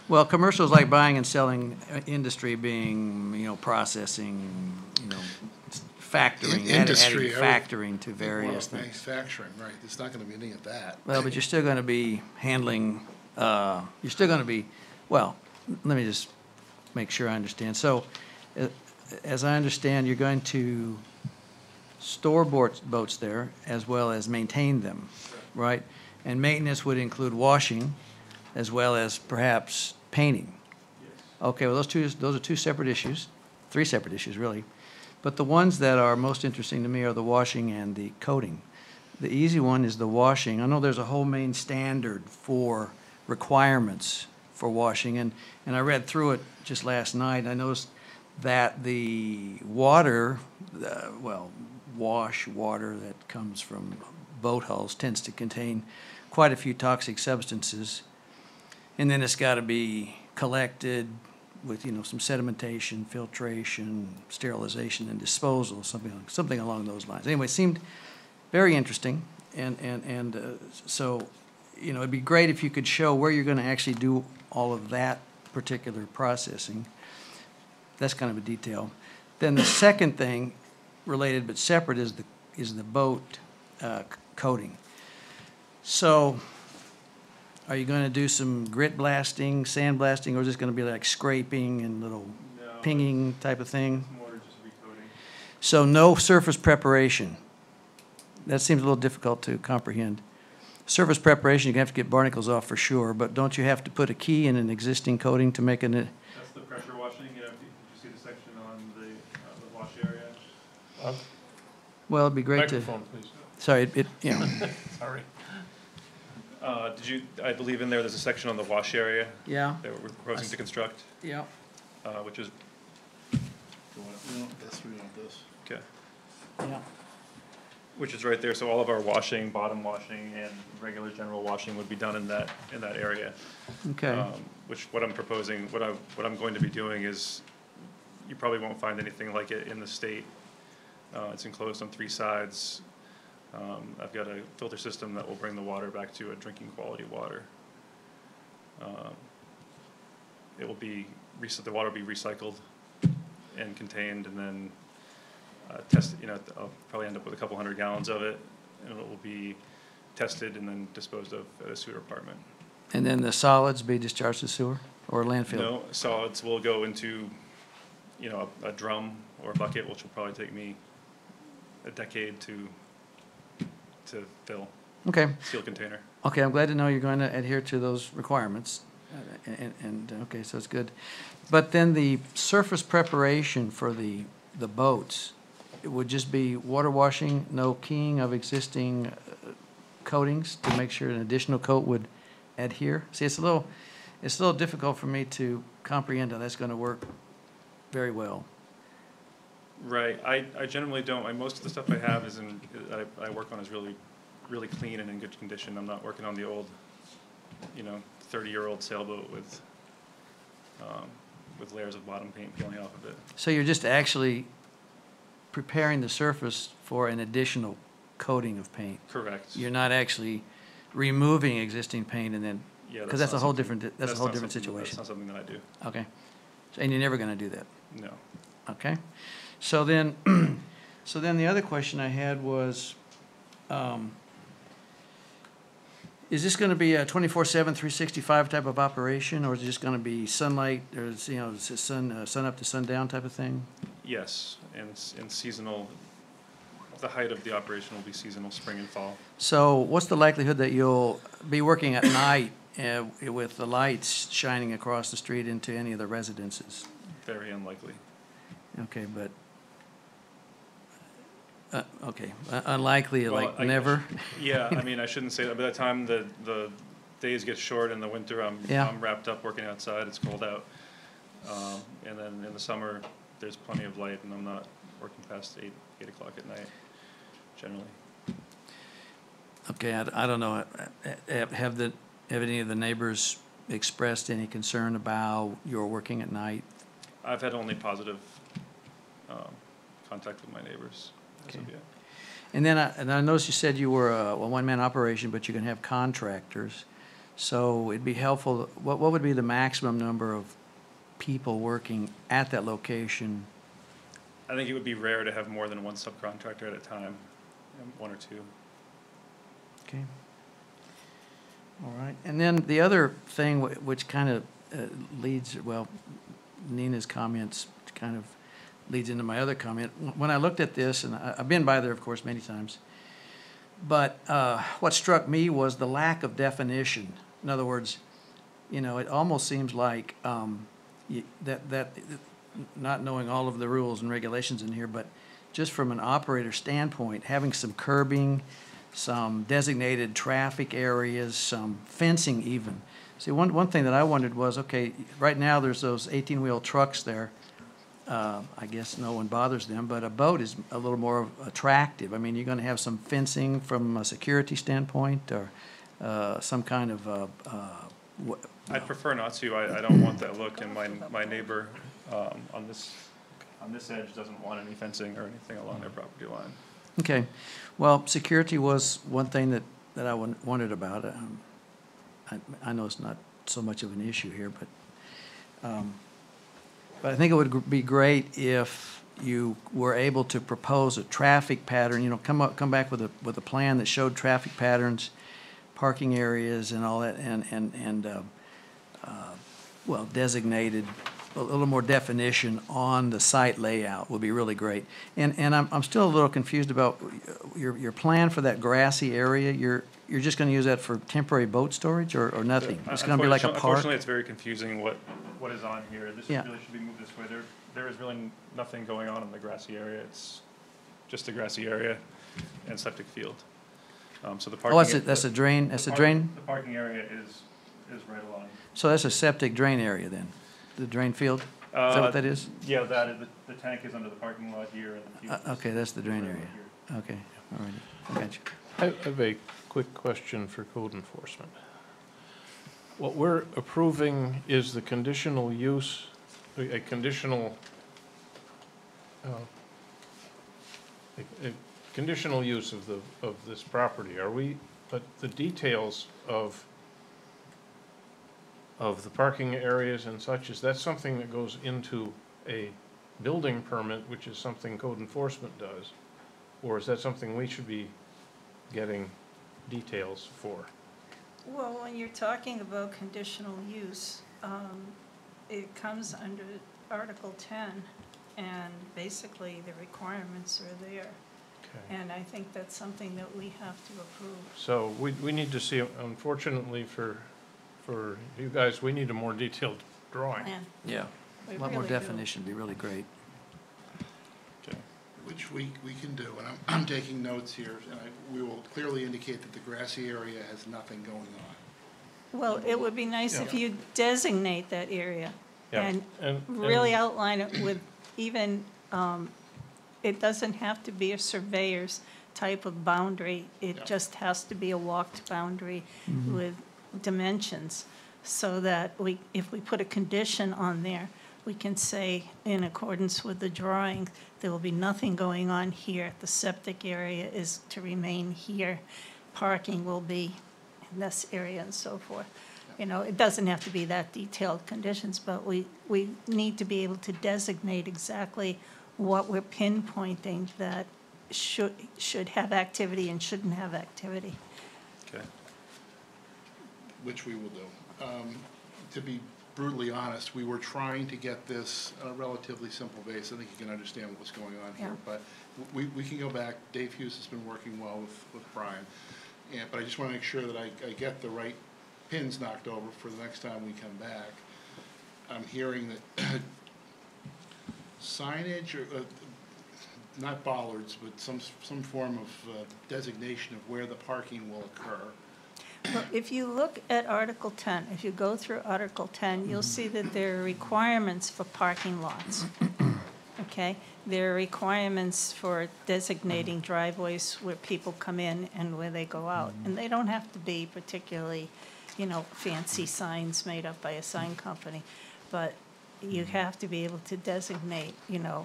Well, commercial is like buying and selling, industry being, processing, factoring, Industry, adding factoring to various Well, things. manufacturing, right, there's not gonna be any of that. Well, but you're still gonna be handling, you're still gonna be, well, let me just make sure I understand. So, as I understand, you're going to store boats there as well as maintain them, right? And maintenance would include washing as well as perhaps painting. Okay, well, those are two separate issues, three separate issues, really. But the ones that are most interesting to me are the washing and the coating. The easy one is the washing. I know there's a whole main standard for requirements for washing, and I read through it just last night. I noticed that the water, wash water that comes from boat hulls tends to contain quite a few toxic substances. And then it's got to be collected with, some sedimentation, filtration, sterilization, and disposal, something along those lines. Anyway, it seemed very interesting, and so, it'd be great if you could show where you're going to actually do all of that particular processing. That's kind of a detail. Then the second thing, related but separate, is the boat coating. So, are you going to do some grit blasting, sand blasting, or is this going to be like scraping and little pinging type of thing? More just recoating. So no surface preparation. That seems a little difficult to comprehend. Surface preparation, you're going to have to get barnacles off for sure, but don't you have to put a key in an existing coating to make That's the pressure washing. Did you see the section on the wash area? Well, it'd be great to, Microphone, please. sorry, Sorry. I believe in there's a section on the wash area yeah, that we're proposing to construct, yeah. which is, We want this, we want this. okay, Yeah. which is right there. So all of our washing, bottom washing, and regular general washing would be done in that area. Okay. Which what I'm proposing, what I'm going to be doing is, you probably won't find anything like it in the state. It's enclosed on three sides. I've got a filter system that will bring the water back to a drinking quality water. It will be, the water will be recycled and contained, and then tested, I'll probably end up with a couple 100 gallons of it, and it will be tested and then disposed of at a sewer department. And then the solids be discharged to sewer or landfill? No, solids will go into, a drum or a bucket, which will probably take me a decade to fill. Okay. Steel container. Okay, I'm glad to know you're going to adhere to those requirements, okay, so it's good. But then the surface preparation for the boats, it would just be water washing, no keying of existing coatings to make sure an additional coat would adhere? See, it's a little difficult for me to comprehend how that's going to work very well. Right. I generally don't. Most of the stuff I have I work on is really, really clean and in good condition. I'm not working on the old, 30-year-old sailboat with layers of bottom paint peeling off of it. So you're just actually preparing the surface for an additional coating of paint? Correct. You're not actually removing existing paint and then, Yeah, because that's a not whole something- different, that's a whole not different something- situation. That's not something that I do. Okay. And you're never going to do that? No. Okay. So then, the other question I had was, is this going to be a 24/7, 365 type of operation, or is it just going to be sunlight, or is it sun up to sundown type of thing? Yes, and seasonal. The height of the operation will be seasonal, spring and fall. So what's the likelihood that you'll be working at night with the lights shining across the street into any of the residences? Very unlikely. Okay, but, unlikely, Well, like never? Yeah, I shouldn't say that. By the time the days get short in the winter, I'm wrapped up working outside. It's cold out. And then in the summer, there's plenty of light, and I'm not working past 8 o'clock at night, generally. Okay, I don't know. Have any of the neighbors expressed any concern about your working at night? I've had only positive contact with my neighbors as of yet. And then I noticed you said you were a one-man operation, but you can have contractors. So it'd be helpful, what would be the maximum number of people working at that location I think it would be rare to have more than one subcontractor at a time, one or two. Okay. All right. And then the other thing which kind of leads, well, Nina's comments kind of leads into my other comment. When I looked at this, and I've been by there, of course, many times, but what struck me was the lack of definition. In other words, you know, it almost seems like that not knowing all of the rules and regulations in here, but just from an operator standpoint, having some curbing, some designated traffic areas, some fencing even. See, one thing that I wondered was, okay, right now there's those 18-wheel trucks there. I guess no one bothers them, but a boat is a little more attractive. I mean, you're going to have some fencing from a security standpoint, or some kind of. I'd prefer not to. I don't want that look, and my neighbor on this edge doesn't want any fencing or anything along their property line. Okay, well, security was one thing that I wondered about. I know it's not so much of an issue here, but I think it would be great if you were able to propose a traffic pattern. You know, come back with a plan that showed traffic patterns, parking areas, and all that, and well, designated. A little more definition on the site layout would be really great. And I'm still a little confused about your plan for that grassy area. You're just going to use that for temporary boat storage or nothing? It's going to be like a park? Unfortunately, it's very confusing what is on here. This Yeah. really should be moved this way. There is really nothing going on in the grassy area. It's just a grassy area and septic field. So the parking. Oh, that's a drain. That's a drain. The parking area is right along. So that's a septic drain area then. The drain field? Is that what that is? Yeah, the tank is under the parking lot here, and the field. Okay, that's the drain right area. here. Okay, all right. I got you. I have a quick question for code enforcement. What we're approving is the conditional use, a conditional, a conditional use of this property. Are we, but the details of the parking areas and such, is that something that goes into a building permit, which is something code enforcement does? Or is that something we should be getting details for? Well, when you're talking about conditional use, it comes under Article 10, and basically the requirements are there. Okay. And I think that's something that we have to approve. So we need to see, unfortunately for you guys, we need a more detailed drawing. Plan. Yeah, We a lot more really do. definition would be really great. Okay. Which we can do, and I'm taking notes here, and we will clearly indicate that the grassy area has nothing going on. Well, it would be nice if you designate that area Yeah, and really outline it with even, it doesn't have to be a surveyor's type of boundary. It Yeah. just has to be a walked boundary with dimensions, so that if we put a condition on there, we can say, in accordance with the drawing, there will be nothing going on here. The septic area is to remain here. Parking will be in this area and so forth. You know, it doesn't have to be that detailed conditions, but we need to be able to designate exactly what we're pinpointing that should have activity and shouldn't have activity. Okay. Which we will do. To be brutally honest, we were trying to get this on a relatively simple base. I think you can understand what was going on here. Yeah. But we can go back. Dave Hughes has been working well with Brian. But I just want to make sure that I get the right pins knocked over for the next time we come back. I'm hearing that signage, or not bollards, but some form of designation of where the parking will occur. Well, if you look at Article 10, if you go through Article 10, you'll see that there are requirements for parking lots. Okay? There are requirements for designating driveways where people come in and where they go out. And they don't have to be particularly, fancy signs made up by a sign company. But you have to be able to designate,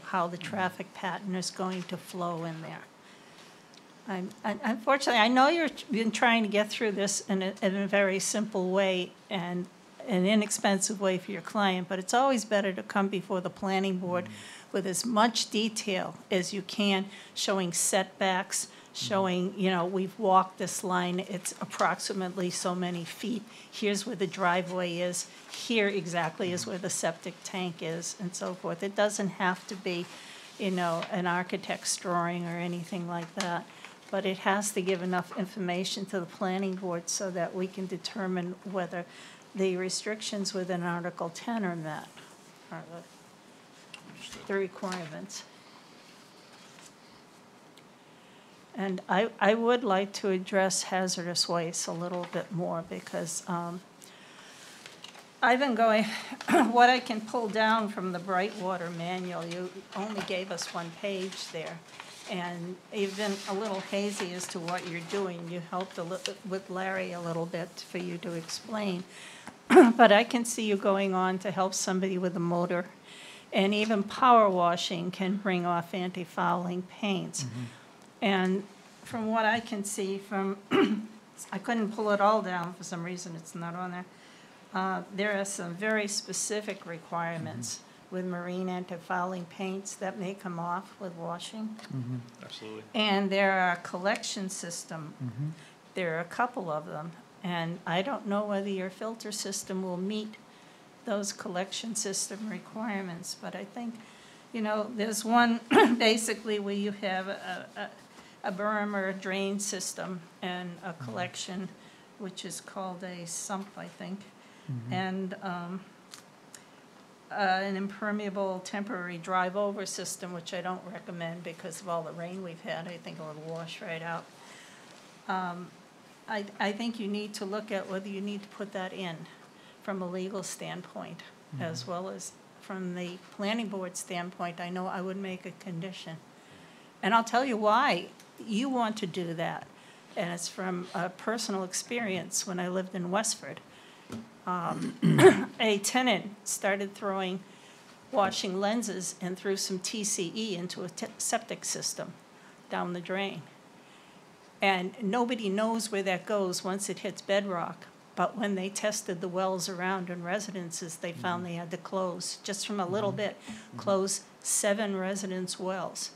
how the traffic pattern is going to flow in there. Unfortunately, I know you've been trying to get through this in a very simple way, and an inexpensive way for your client, but it's always better to come before the planning board with as much detail as you can, showing setbacks, showing, you know, we've walked this line, it's approximately so many feet, here's where the driveway is, here exactly is where the septic tank is, and so forth. It doesn't have to be, you know, an architect's drawing or anything like that, but it has to give enough information to the planning board so that we can determine whether the restrictions within Article 10 are met, or the requirements. And I would like to address hazardous waste a little bit more, because I've been going, what I can pull down from the Brightwater manual, you only gave us one page there, and you've been a little hazy as to what you're doing. You helped with Larry a little bit for you to explain. But I can see you going on to help somebody with a motor, and even power washing can bring off anti-fouling paints. And from what I can see from, I couldn't pull it all down for some reason, it's not on there. There are some very specific requirements with marine anti-fouling paints that may come off with washing. Absolutely. And there are a collection system. There are a couple of them. And I don't know whether your filter system will meet those collection system requirements, but I think, you know, there's one basically where you have a berm or a drain system and a collection, which is called a sump, I think, and an impermeable temporary drive-over system, which I don't recommend because of all the rain we've had. I think it'll wash right out. I think you need to look at whether you need to put that in from a legal standpoint, as well as from the planning board standpoint. I know I would make a condition. And I'll tell you why you want to do that. And it's from a personal experience when I lived in Westford. A tenant started throwing washing lenses and threw some TCE into a septic system down the drain. And nobody knows where that goes once it hits bedrock. But when they tested the wells around in residences, they found they had to close, just from a little bit, close 7 residents' wells.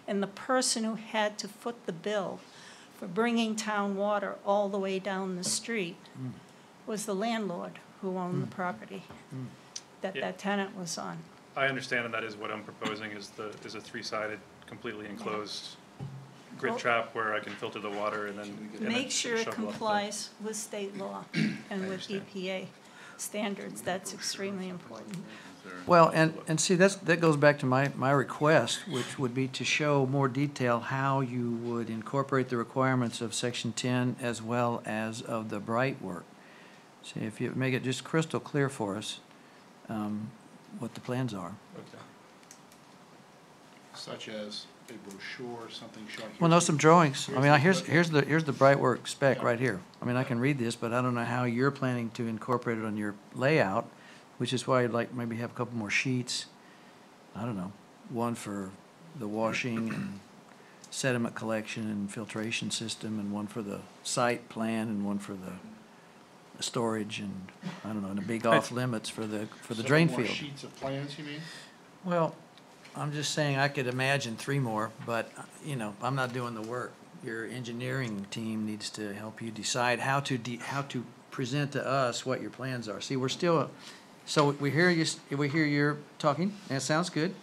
And the person who had to foot the bill for bringing town water all the way down the street was the landlord who owned the property that that tenant was on. I understand, and that is what I'm proposing, is a 3-sided, completely enclosed grit trap where I can filter the water and then Make sure it shovel up complies with state law and with EPA standards. That's extremely important. Well, and see, that goes back to my request, which would be to show more detail how you would incorporate the requirements of Section 10 as well as of the Bright work. See, if you make it just crystal clear for us, what the plans are. Okay. Such as a brochure, something showing. Well, no, some drawings. I mean, here's the Bright work spec right here. I mean, I can read this, but I don't know how you're planning to incorporate it on your layout, which is why I'd like maybe have a couple more sheets. I don't know, one for the washing and sediment collection and filtration system, and one for the site plan, and one for the storage, and I don't know, and the big off limits for the drain Several more field. sheets of plans, you mean? Well, I'm just saying I could imagine 3 more, but, you know, I'm not doing the work. Your engineering team needs to help you decide how to present to us what your plans are. See, we're still, so we hear you're talking, and it sounds good,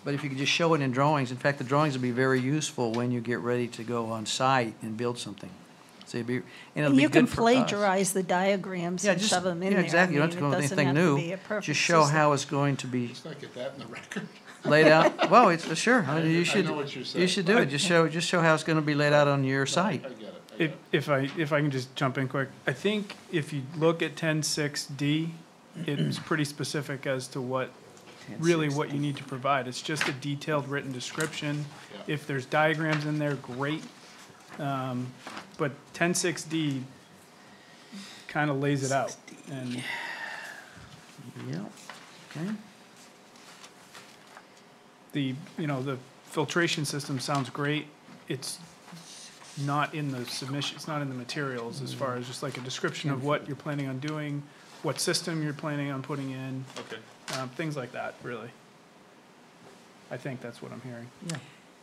but if you could just show it in drawings, in fact, the drawings will be very useful when you get ready to go on site and build something. So it'd be, and it'll be You can good for us. plagiarize the diagrams and shove them in there. Yeah, exactly. You don't have to come up with anything new. Just show how it's going to be Let's not get that in the record. laid out. Well, it's sure. I mean, you I should. know what you're saying. You should do it. Just show how it's going to be laid out on your site. I get it. If I can just jump in quick, I think if you look at 10.6D, it's pretty specific as to what you need to provide. It's just a detailed written description. Yeah. If there's diagrams in there, great. But 10.6D kind of lays it out. And Yeah. Okay. the filtration system sounds great. It's not in the submission, it's not in the materials as far as just like a description of what you're planning on doing, what system you're planning on putting in, Okay. things like that, really. I think that's what I'm hearing.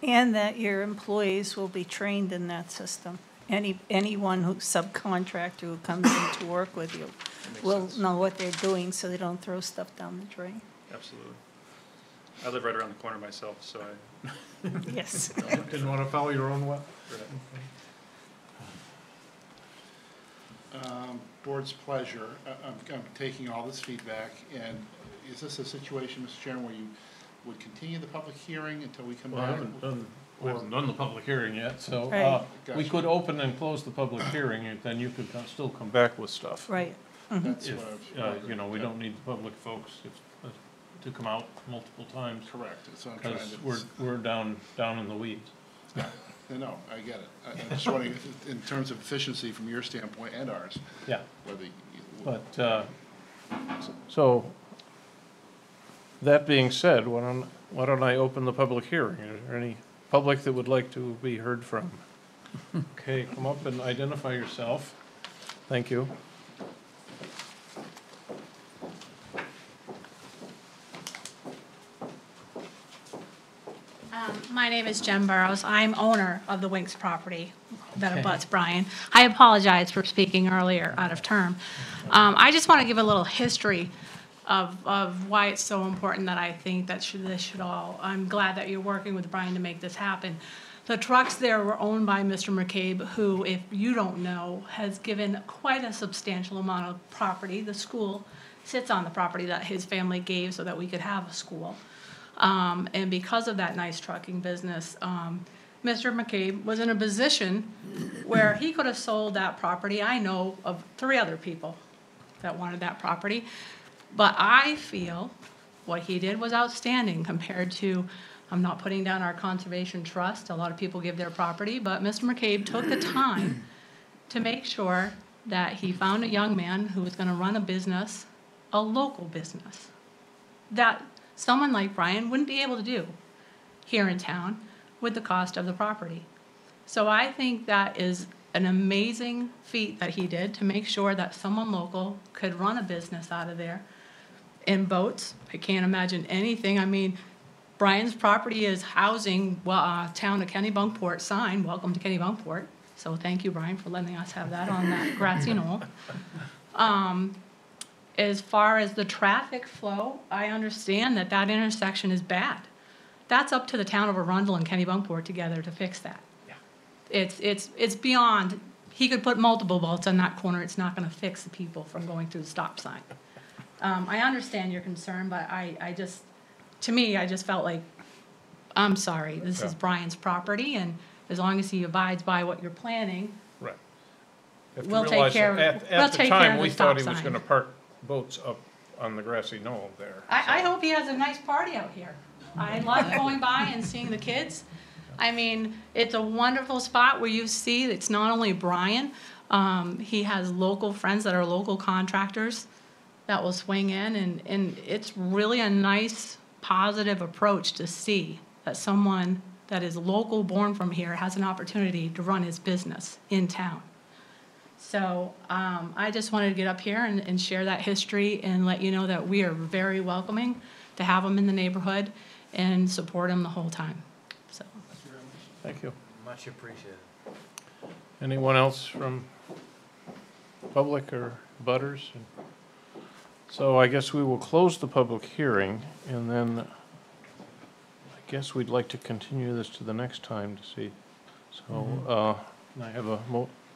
And that your employees will be trained in that system. Anyone who subcontractor who comes in to work with you will know what they're doing so they don't throw stuff down the drain. Absolutely. I live right around the corner myself, so I. Yes. Didn't want to follow your own way? Board's pleasure. I'm taking all this feedback, and is this a situation, Mr. Chairman, where you would continue the public hearing until we come Well, I back? we haven't done the public hearing yet, so, Right. we Gotcha. could open and close the public hearing, and then you could still come back with stuff. Right. That's If, what I was. you know, we don't need the public folks to come out multiple times, Correct. That's what I'm trying because to. we're down in the weeds. No, I get it. I'm just wondering, in terms of efficiency from your standpoint and ours, Yeah, whether you. but, so, that being said, why don't I open the public hearing? Is there any public that would like to be heard from? Okay, come up and identify yourself. Thank you. My name is Jen Burrows. I'm owner of the Winks property that abuts Brian. I apologize for speaking earlier out of term. I just want to give a little history of why it's so important that I think that this should all, I'm glad that you're working with Brian to make this happen. The trucks there were owned by Mr. McCabe, who, if you don't know, has given quite a substantial amount of property. The school sits on the property that his family gave so that we could have a school. And because of that nice trucking business, Mr. McCabe was in a position where he could have sold that property. I know of 3 other people that wanted that property. But I feel what he did was outstanding compared to, I'm not putting down our conservation trust. A lot of people give their property, but Mr. McCabe took the time to make sure that he found a young man who was going to run a business, a local business, that someone like Brian wouldn't be able to do here in town with the cost of the property. So I think that is an amazing feat that he did to make sure that someone local could run a business out of there. In boats, I can't imagine anything. I mean, Brian's property is housing town of Kennebunkport sign, welcome to Kennebunkport. So thank you, Brian, for letting us have that on that grassy knoll. As far as the traffic flow, I understand that that intersection is bad. That's up to the town of Arundel and Kennebunkport together to fix that. Yeah. It's beyond, he could put multiple boats on that corner, it's not gonna fix the people from going through the stop sign. I understand your concern, but I just, to me, I just felt like, I'm sorry, this is Brian's property, and as long as he abides by what you're planning, Right. You have to We'll take realize care that of- At we'll the take care time, of we the thought he stop was sign. gonna park boats up on the grassy knoll there. I hope he has a nice party out here. I love going by and seeing the kids. I mean, it's a wonderful spot where you see it's not only Brian, he has local friends that are local contractors that will swing in, and it's really a nice, positive approach to see that someone that is local, born from here, has an opportunity to run his business in town. So I just wanted to get up here and share that history and let you know that we are very welcoming to have him in the neighborhood and support him the whole time. So. Thank you. Much appreciated. Anyone else from public or butters? So I guess we will close the public hearing, and then I guess we'd like to continue this to the next time to see. So I have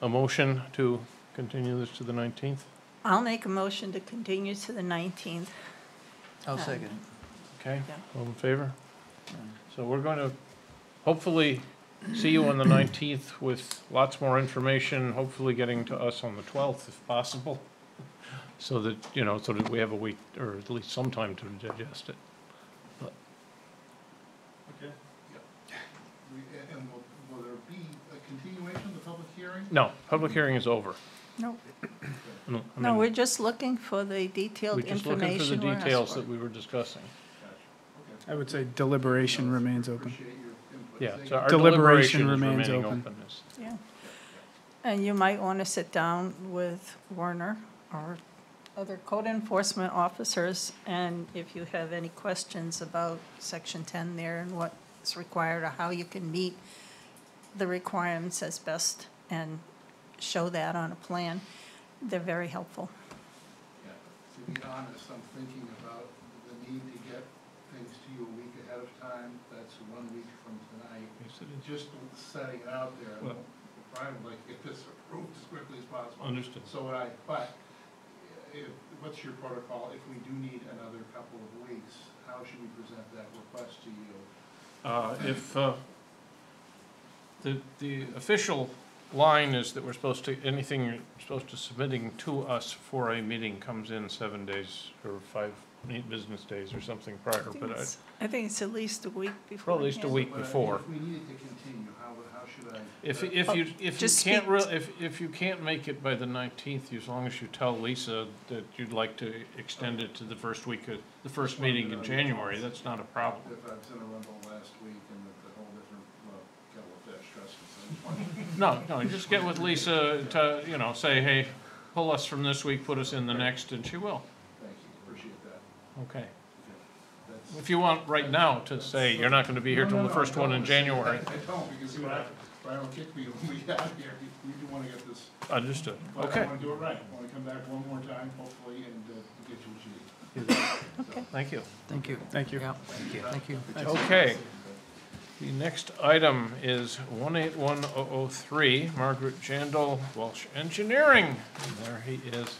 a motion to continue this to the 19th. I'll make a motion to continue to the 19th. I'll second it. Okay, Yeah. all in favor? So we're going to hopefully see you on the 19th with lots more information, hopefully getting to us on the 12th if possible, so that, you know, so that we have a week, or at least some time to digest it. Okay. And will there be a continuation of the public hearing? No, public hearing is over. No, No, I no, mean, we're just looking for the detailed we're just looking for the information we're asked details for. that we were discussing. I would say deliberation remains open. Appreciate your input. Yeah, Thank so you. our Deliberation deliberation is remains remaining open. open. Yeah. And you might want to sit down with Werner or other code enforcement officers, and if you have any questions about section 10 there and what's required or how you can meet the requirements as best and show that on a plan, they're very helpful. Yeah, to be honest, I'm thinking about the need to get things to you a week ahead of time. That's 1 week from tonight. Just setting it out there. Well- Brian would like to get this approved as quickly as possible. Understood. So would I, but what's your protocol if we do need another couple of weeks? How should we present that request to you? If the official line is that we're supposed to, anything you're supposed to submitting to us for a meeting comes in 7 days or 5 business days or something prior, but I think it's at least a week before. Well, at least a week But before. If we needed to continue, how should I? If you Just can't speak- if you can't make it by the 19th, as long as you tell Lisa that you'd like to extend it to the first week of, the first meeting in January, that's not a problem. If I was in a rumble last week and it's a whole different, kettle of fish, trust me. No, just get with Lisa to, you know, say, hey, pull us from this week, put us in the next, and she will. Thank you, appreciate that. Okay. That's- If you want right now to say you're not gonna be here till the first one in January, I don't, because Brian will kick me when we get out here. We do want to get this, understood. but I Okay, want to do it right. I want to come back one more time, hopefully, and get you what you need. thank you. Thank you. Thank you. Yeah, thank you. Okay. The next item is 181003, Margaret Jandal, Welsh Engineering. And there he is.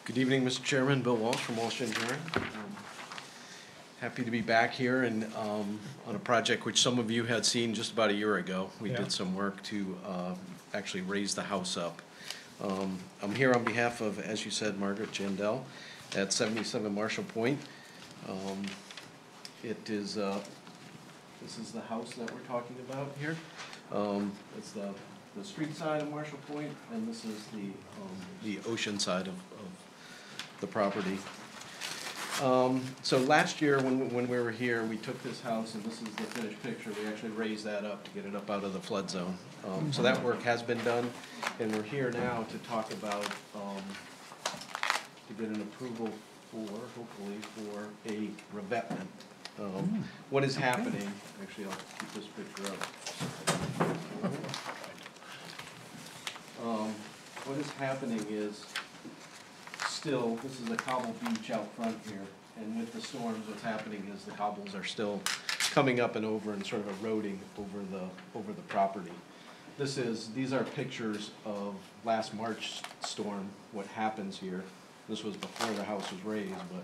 Good evening, Mr. Chairman. Bill Walsh from Walsh Engineering. Happy to be back here and on a project which some of you had seen just about a year ago. We Yeah. did some work to actually raise the house up. I'm here on behalf of, as you said, Margaret Jandel at 77 Marshall Point. It is, this is the house that we're talking about here. It's the street side of Marshall Point, and this is the ocean side of the property. So last year, when we were here, we took this house, and this is the finished picture. We actually raised that up to get it up out of the flood zone. So that work has been done, and we're here now to talk about, to get an approval for, hopefully, for a revetment. What is happening, actually, I'll keep this picture up. What is happening is, still, this is a cobble beach out front here, and with the storms, what's happening is the cobbles are still coming up and over and sort of eroding over the property. These are pictures of last March storm, what happens here. This was before the house was raised, but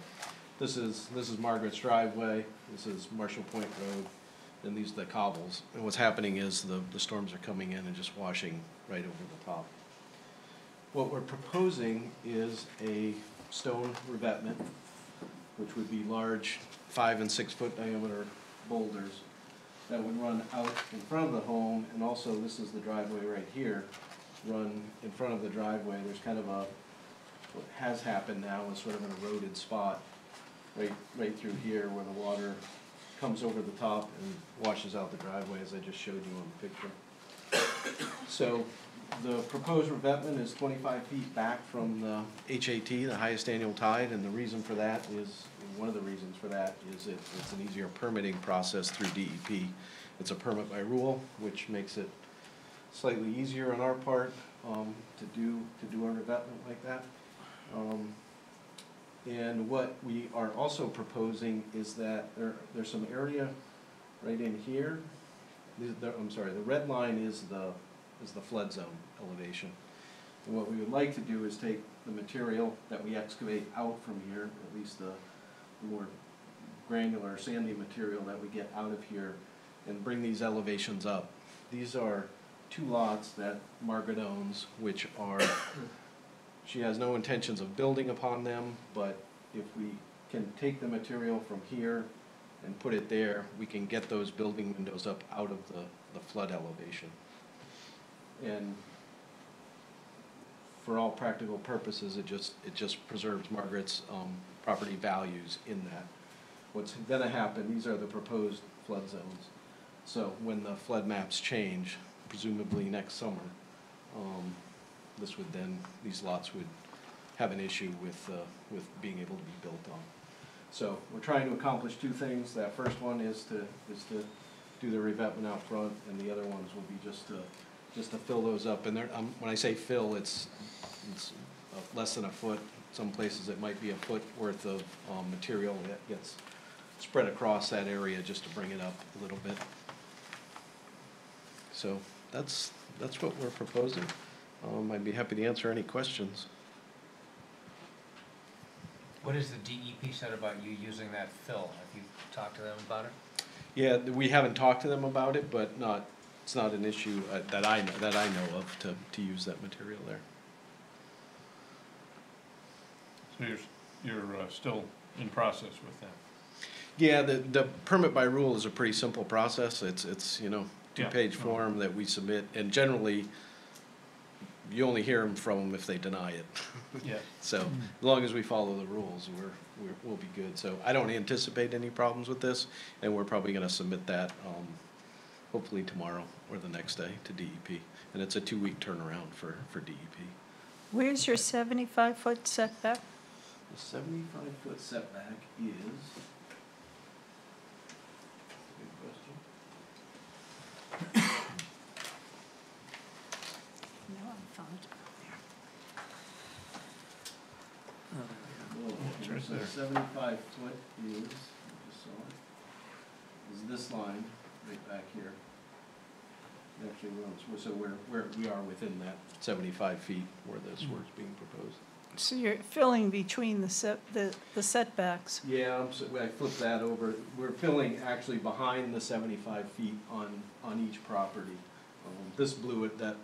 this is Margaret's driveway, this is Marshall Point Road, and these are the cobbles. And what's happening is the storms are coming in and just washing right over the top. What we're proposing is a stone revetment, which would be large 5 and 6 foot diameter boulders that would run out in front of the home, and also this is the driveway right here, run in front of the driveway. There's kind of what has happened now is sort of an eroded spot right through here where the water comes over the top and washes out the driveway, as I just showed you on the picture. So the proposed revetment is 25 feet back from the HAT, the highest annual tide, and the reason for that is, one of the reasons for that is it's an easier permitting process through DEP. It's a permit by rule, which makes it slightly easier on our part to do a revetment like that. And what we are also proposing is that there's some area right in here. I'm sorry, the red line is the flood zone elevation. And what we would like to do is take the material that we excavate out from here, at least the more granular sandy material that we get out of here, and bring these elevations up. These are 2 lots that Margaret owns, which are, she has no intentions of building upon them, but if we can take the material from here and put it there, we can get those building windows up out of the flood elevation. And for all practical purposes, it just preserves Margaret's property values in that. What's gonna happen, these are the proposed flood zones. So when the flood maps change, presumably next summer, these lots would have an issue with being able to be built on. So we're trying to accomplish two things. That first one is to do the revetment out front, and the other ones will be just to fill those up. And when I say fill, it's less than a foot. Some places it might be a foot worth of material that gets spread across that area just to bring it up a little bit. So that's what we're proposing. I'd be happy to answer any questions. What has the DEP said about you using that fill? Have you talked to them about it? Yeah, we haven't talked to them about it, but it's not an issue that I know of to use that material there. So you're still in process with that? Yeah, the permit by rule is a pretty simple process. It's two-page Yeah. form that we submit, and generally, you only hear them from them if they deny it. Yeah. So, as long as we follow the rules, we'll be good. So I don't anticipate any problems with this, and we're probably gonna submit that, hopefully tomorrow or the next day to DEP. And it's a 2-week turnaround for DEP. Where's your 75-foot setback? The 75-foot setback is, good question. No, I found it. So 75 foot is, I just saw it, is this line right back here. It actually runs, so we are within that 75 feet where this work's being proposed. So you're filling between the setbacks. Yeah, I flipped that over. We're filling actually behind the 75 feet on each property. This blew it, that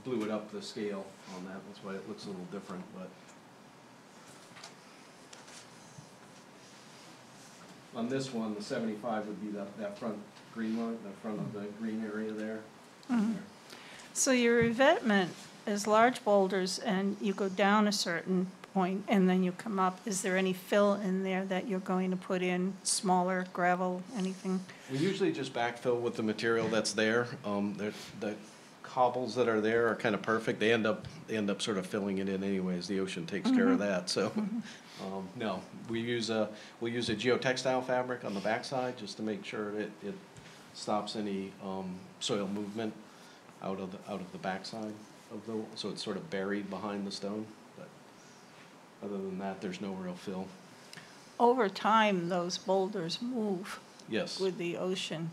blew it up the scale on that. That's why it looks a little different, but. On this one, the 75 would be that front green one, the front of the green area there. Mhm. So your revetment is large boulders and you go down a certain point and then you come up. Is there any fill in there that you're going to put in, smaller gravel, anything? We usually just backfill with the material that's there. The cobbles that are there are kind of perfect. They end up sort of filling it in anyways. The ocean takes care of that, so. No, we'll use a geotextile fabric on the backside just to make sure it stops any soil movement out of the backside of so it's sort of buried behind the stone. But other than that, there's no real fill. Over time, those boulders move Yes. with the ocean.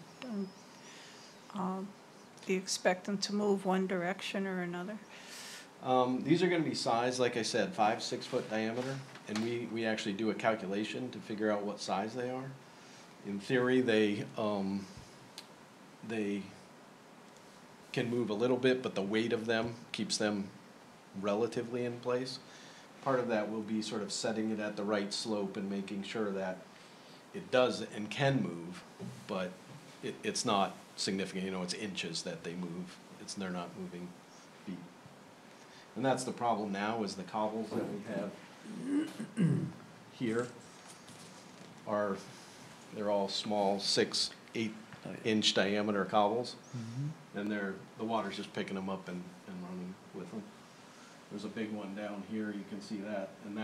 Do you expect them to move one direction or another? These are going to be sized, like I said, 5-6 foot diameter, and we actually do a calculation to figure out what size they are. In theory, they can move a little bit, but the weight of them keeps them relatively in place. Part of that will be sort of setting it at the right slope and making sure that it does and can move, but it's not significant. It's inches that they move. They're not moving feet. And that's the problem now, is the cobbles that we have here they're all small 6-8 inch diameter cobbles. And the water's just picking them up and running with them. There's a big one down here, you can see that, and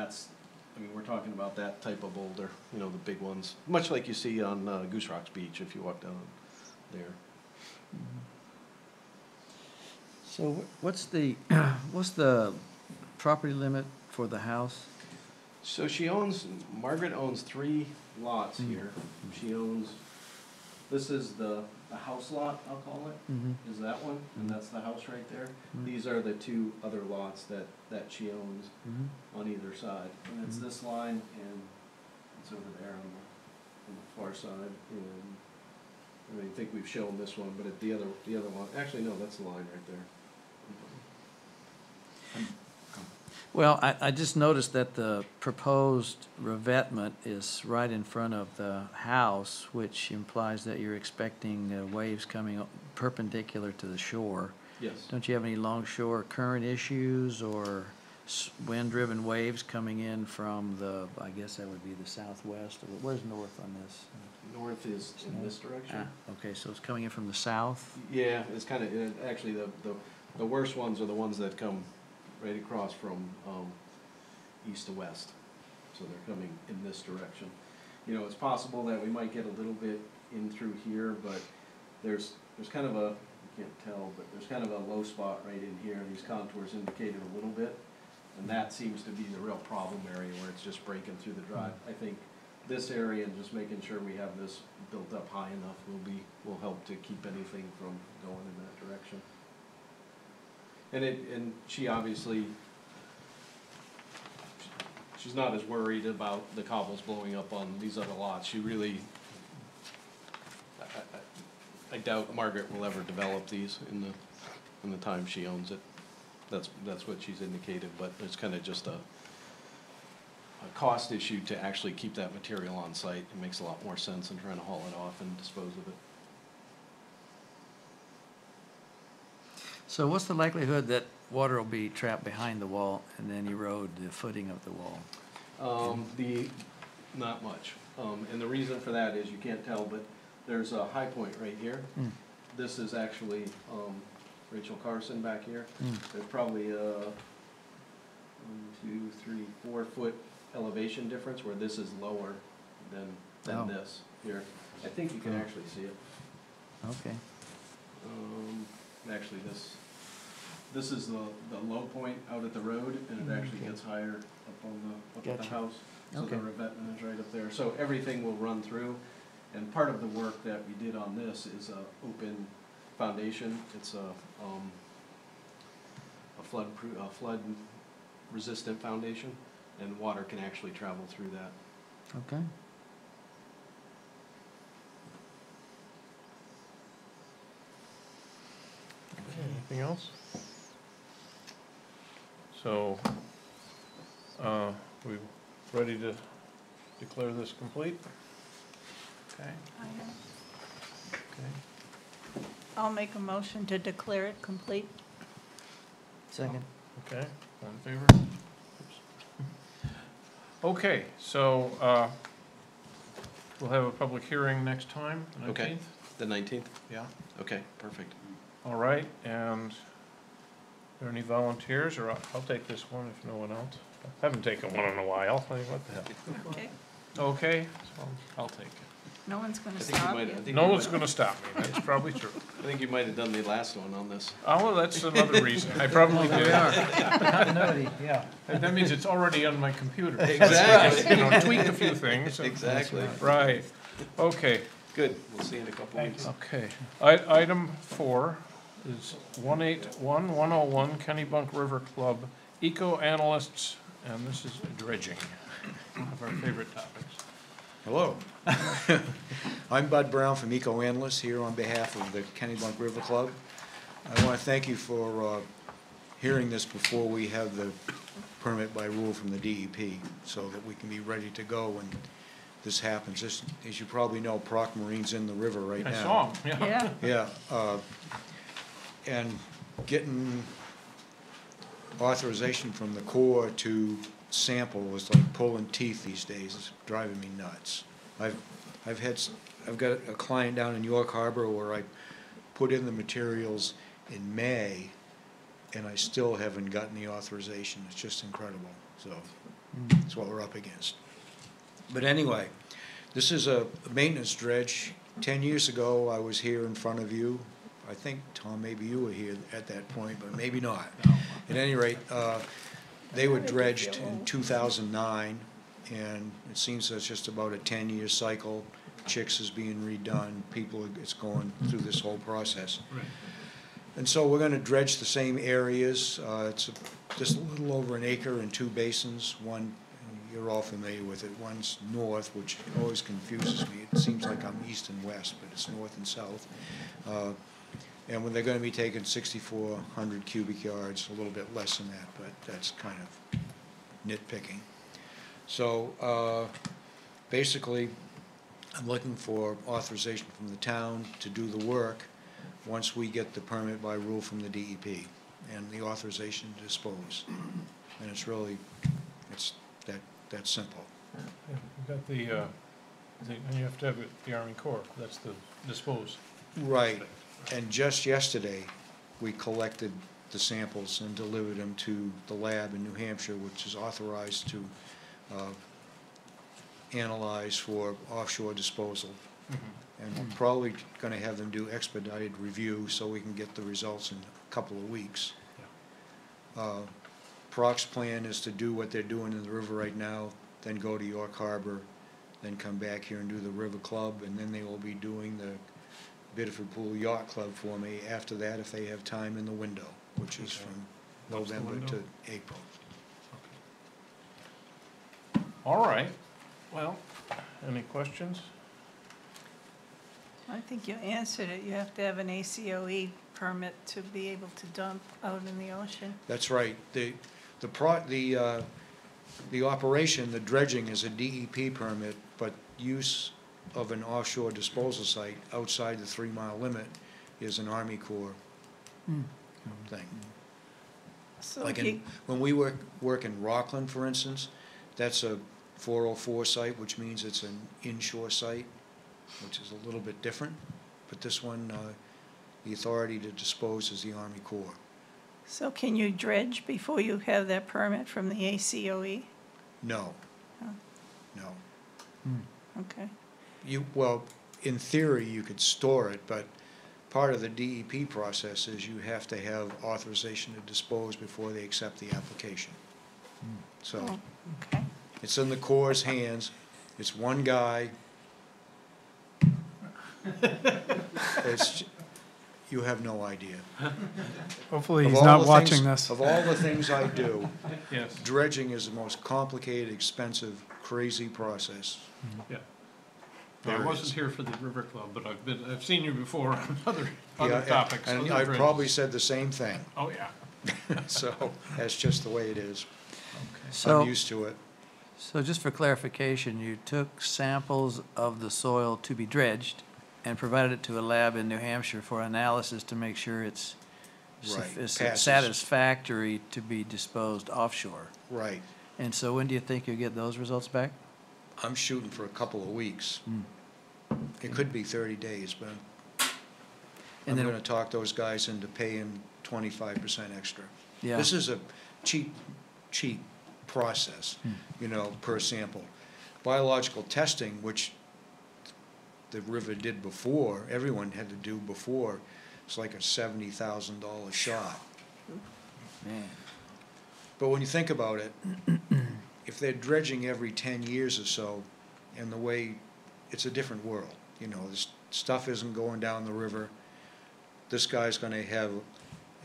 we're talking about that type of boulder, the big ones, much like you see on Goose Rocks Beach if you walk down there. So what's the property limit for the house? So Margaret owns 3 lots here. She owns, this is the house lot, I'll call it, is that one, and that's the house right there. These are the 2 other lots that she owns on either side. And it's this line, and it's over there on the far side. And I think we've shown this one, but the other one, actually no, that's the line right there. Well, I just noticed that the proposed revetment is right in front of the house, which implies that you're expecting waves coming perpendicular to the shore. Yes. Don't you have any longshore current issues or wind-driven waves coming in from the, I guess that would be the southwest? Where's north on this? North is in this direction. Okay, so it's coming in from the south? Yeah, it's kind of, actually, the worst ones are the ones that come right across from east to west. So they're coming in this direction. You know, it's possible that we might get a little bit in through here, but there's kind of a, you can't tell, but there's kind of a low spot right in here. These contours indicated a little bit, and that seems to be the real problem area where it's just breaking through the drive. I think this area and just making sure we have this built up high enough will help to keep anything from going in that direction. And she obviously, she's not as worried about the cobbles blowing up on these other lots. She really, I doubt Margaret will ever develop these in the time she owns it. That's what she's indicated, but it's kind of just a cost issue to actually keep that material on site. It makes a lot more sense than trying to haul it off and dispose of it. So what's the likelihood that water will be trapped behind the wall and then erode the footing of the wall? Not much. And the reason for that is you can't tell, but there's a high point right here. This is actually Rachel Carson back here. There's probably a 1, 2, 3, 4 foot elevation difference where this is lower than this here. I think you can actually see it. Okay. Actually, this is the low point out at the road, and it actually gets higher up at the house. So the revetment is right up there. So everything will run through, and part of the work that we did on this is a open foundation. It's a flood resistant foundation, and water can actually travel through that. Okay. Anything else? So, we ready to declare this complete? Okay. Okay. I'll make a motion to declare it complete. Second. Okay, all in favor? Okay, so, we'll have a public hearing next time, 19th? Okay. The 19th? Yeah. Okay, perfect. All right, and are there any volunteers, or I'll take this one if no one else? I haven't taken one in a while, what the hell? Okay, Okay, so I'll take it. no one's gonna I think you stop might, you. No one's gonna stop me, that's probably true. I think you might have done the last one on this. Oh, well, that's another reason, I probably did. Continuity, yeah. That means it's already on my computer. Exactly. You know, tweaked a few things. Exactly. Right, okay, Good. We'll see you in a couple weeks. okay. Item 4 is 181-101 Kennebunk River Club Eco Analysts, and this is dredging, one of our favorite topics. Hello. I'm Bud Brown from Eco Analysts here on behalf of the Kennebunk River Club. I want to thank you for hearing this before we have the permit by rule from the DEP so that we can be ready to go when this happens. This, as you probably know, Proc Marine's in the river right now. I saw him, yeah. Yeah, Yeah, and getting authorization from the Corps to sample is like pulling teeth these days. It's driving me nuts. I've got a client down in York Harbor where I put in the materials in May, and I still haven't gotten the authorization. It's just incredible. So that's what we're up against. But anyway, this is a maintenance dredge. 10 years ago, I was here in front of you. I think, Tom, maybe you were here at that point, but maybe not. At any rate, they were dredged in 2009, and it seems that's just about a 10-year cycle. Chicks is being redone, it's going through this whole process. Right. And so we're gonna dredge the same areas. It's just a little over an acre in 2 basins. One, you're all familiar with it, one's north, which always confuses me. It seems like I'm east and west, but it's north and south. And when they're gonna be taking 6,400 cubic yards, a little bit less than that, but that's kind of nitpicking. So, basically, I'm looking for authorization from the town to do the work once we get the permit by rule from the DEP and the authorization to dispose. And it's really, it's that simple. Yeah, you got the, and you have to have the Army Corps, that's the dispose. Right, and just yesterday, we collected the samples and delivered them to the lab in New Hampshire, which is authorized to analyze for offshore disposal. And we're probably gonna have them do expedited review so we can get the results in a couple of weeks. Proc's plan is to do what they're doing in the river right now, then go to York Harbor, then come back here and do the River Club, and then they will be doing the Biddeford Pool Yacht Club for me after that if they have time in the window, which is from What's the November window? to April. All right, well, any questions? I think you answered it. You have to have an ACOE permit to be able to dump out in the ocean. That's right. The operation, the dredging is a DEP permit, but use of an offshore disposal site outside the 3-mile limit is an Army Corps thing. So Like if you, when we work in Rockland, for instance, that's a 404 site, which means it's an inshore site, which is a little bit different. But this one, the authority to dispose is the Army Corps. so can you dredge before you have that permit from the ACOE? No. Oh. No. Okay. Well, in theory, you could store it, but part of the DEP process is you have to have authorization to dispose before they accept the application. So Oh, okay. it's in the Corps' hands. It's one guy. You have no idea. Hopefully Of he's all not the watching things- this. Of all the things I do, Yes. dredging is the most complicated, expensive, crazy process. Yeah. There I is. wasn't here for the River Club, but I've seen you before on other Yeah, topics. And other I dredges. probably said the same thing, Oh, yeah. so that's just the way it is. So, I'm used to it. so just for clarification, you took samples of the soil to be dredged and provided it to a lab in New Hampshire for analysis to make sure it's Right, it's passes. satisfactory to be disposed offshore. Right. And so when do you think you'll get those results back? I'm shooting for a couple of weeks. It could be 30 days, but I'm And then- gonna talk those guys into paying 25% extra. Yeah. This is a cheap process, per sample. Biological testing, which the river did before, everyone had to do before, it's like a $70,000 shot. Man. But when you think about it, if they're dredging every 10 years or so, and the way, it's a different world, this stuff isn't going down the river. This guy's gonna have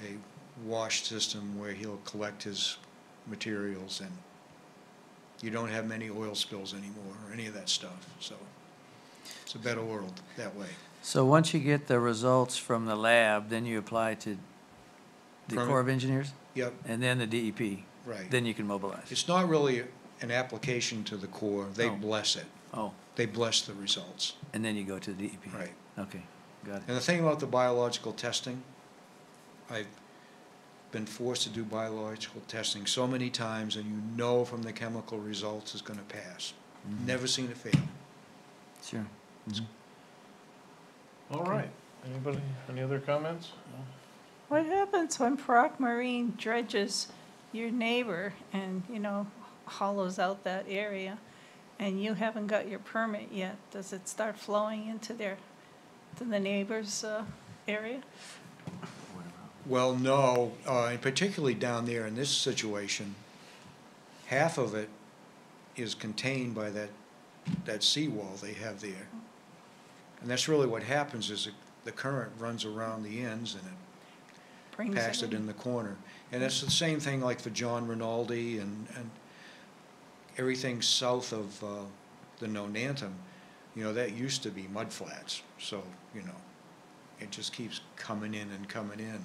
a wash system where he'll collect his materials, and you don't have many oil spills anymore, or any of that stuff, so it's a better world that way. So once you get the results from the lab, then you apply to the Permit. Corps of Engineers Yep, and then the DEP? right. Then you can mobilize? It's not really an application to the Corps, they Oh. bless it, Oh, they bless the results. and then you go to the DEP? Right. Okay, got it. And the thing about the biological testing, I've been forced to do biological testing so many times, and you know from the chemical results it's gonna pass. Never seen it fail. Sure. All right. Anybody, any other comments? What happens when Proc Marine dredges your neighbor and, hollows out that area, and you haven't got your permit yet? Does it start flowing into to the neighbor's area? Well, no, and particularly down there in this situation, half of it is contained by that seawall they have there. And that's really what happens is the current runs around the ends and it Brings packs it in the corner. And it's the same thing like for John Rinaldi and everything south of the Nonantum, that used to be mudflats. So, it just keeps coming in and coming in.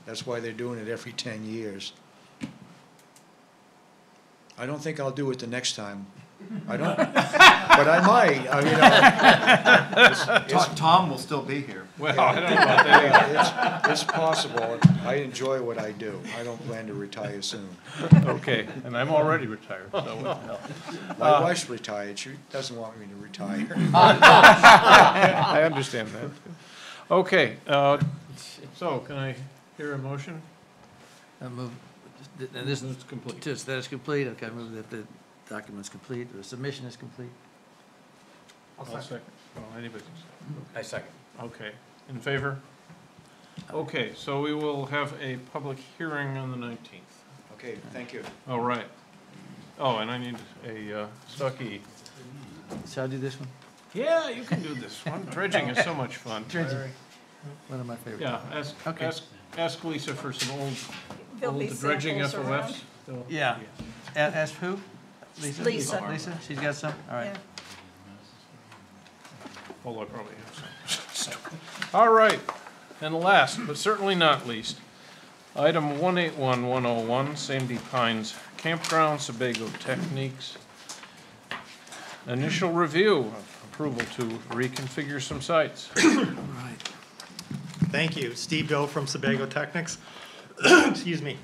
That's why they're doing it every 10 years. I don't think I'll do it the next time. I don't, but I might, I mean, Tom will still be here. Well, I don't know about that. it's possible. I enjoy what I do. I don't plan to retire soon. Okay, and I'm already retired, so what the hell. My wife's retired. She doesn't want me to retire. I understand that. Okay, so can I hear a motion? I move, and this is complete. Just that it's complete, okay, I move that the document's complete, the submission is complete. I'll second. Oh, anybody. I second. Okay, in favor? Okay, so we will have a public hearing on the 19th. Okay, thank you. All right. Oh, and I need a Stuckey. Shall I do this one? Yeah, you can do this one. Dredging is so much fun. Dredging. One of my favorite. Yeah, Okay. ask Lisa for some There'll be dredging samples around. FOFs. They'll- Yeah. Ask who? Lisa? Lisa. Lisa, she's got some? All right. Yeah. Well, I probably have some. All right, and last, but certainly not least, item 181101, Sandy Pines Campground, Sebago Techniques. Initial review of approval to reconfigure some sites. Thank you. Steve Doe from Sebago Technics. Excuse me.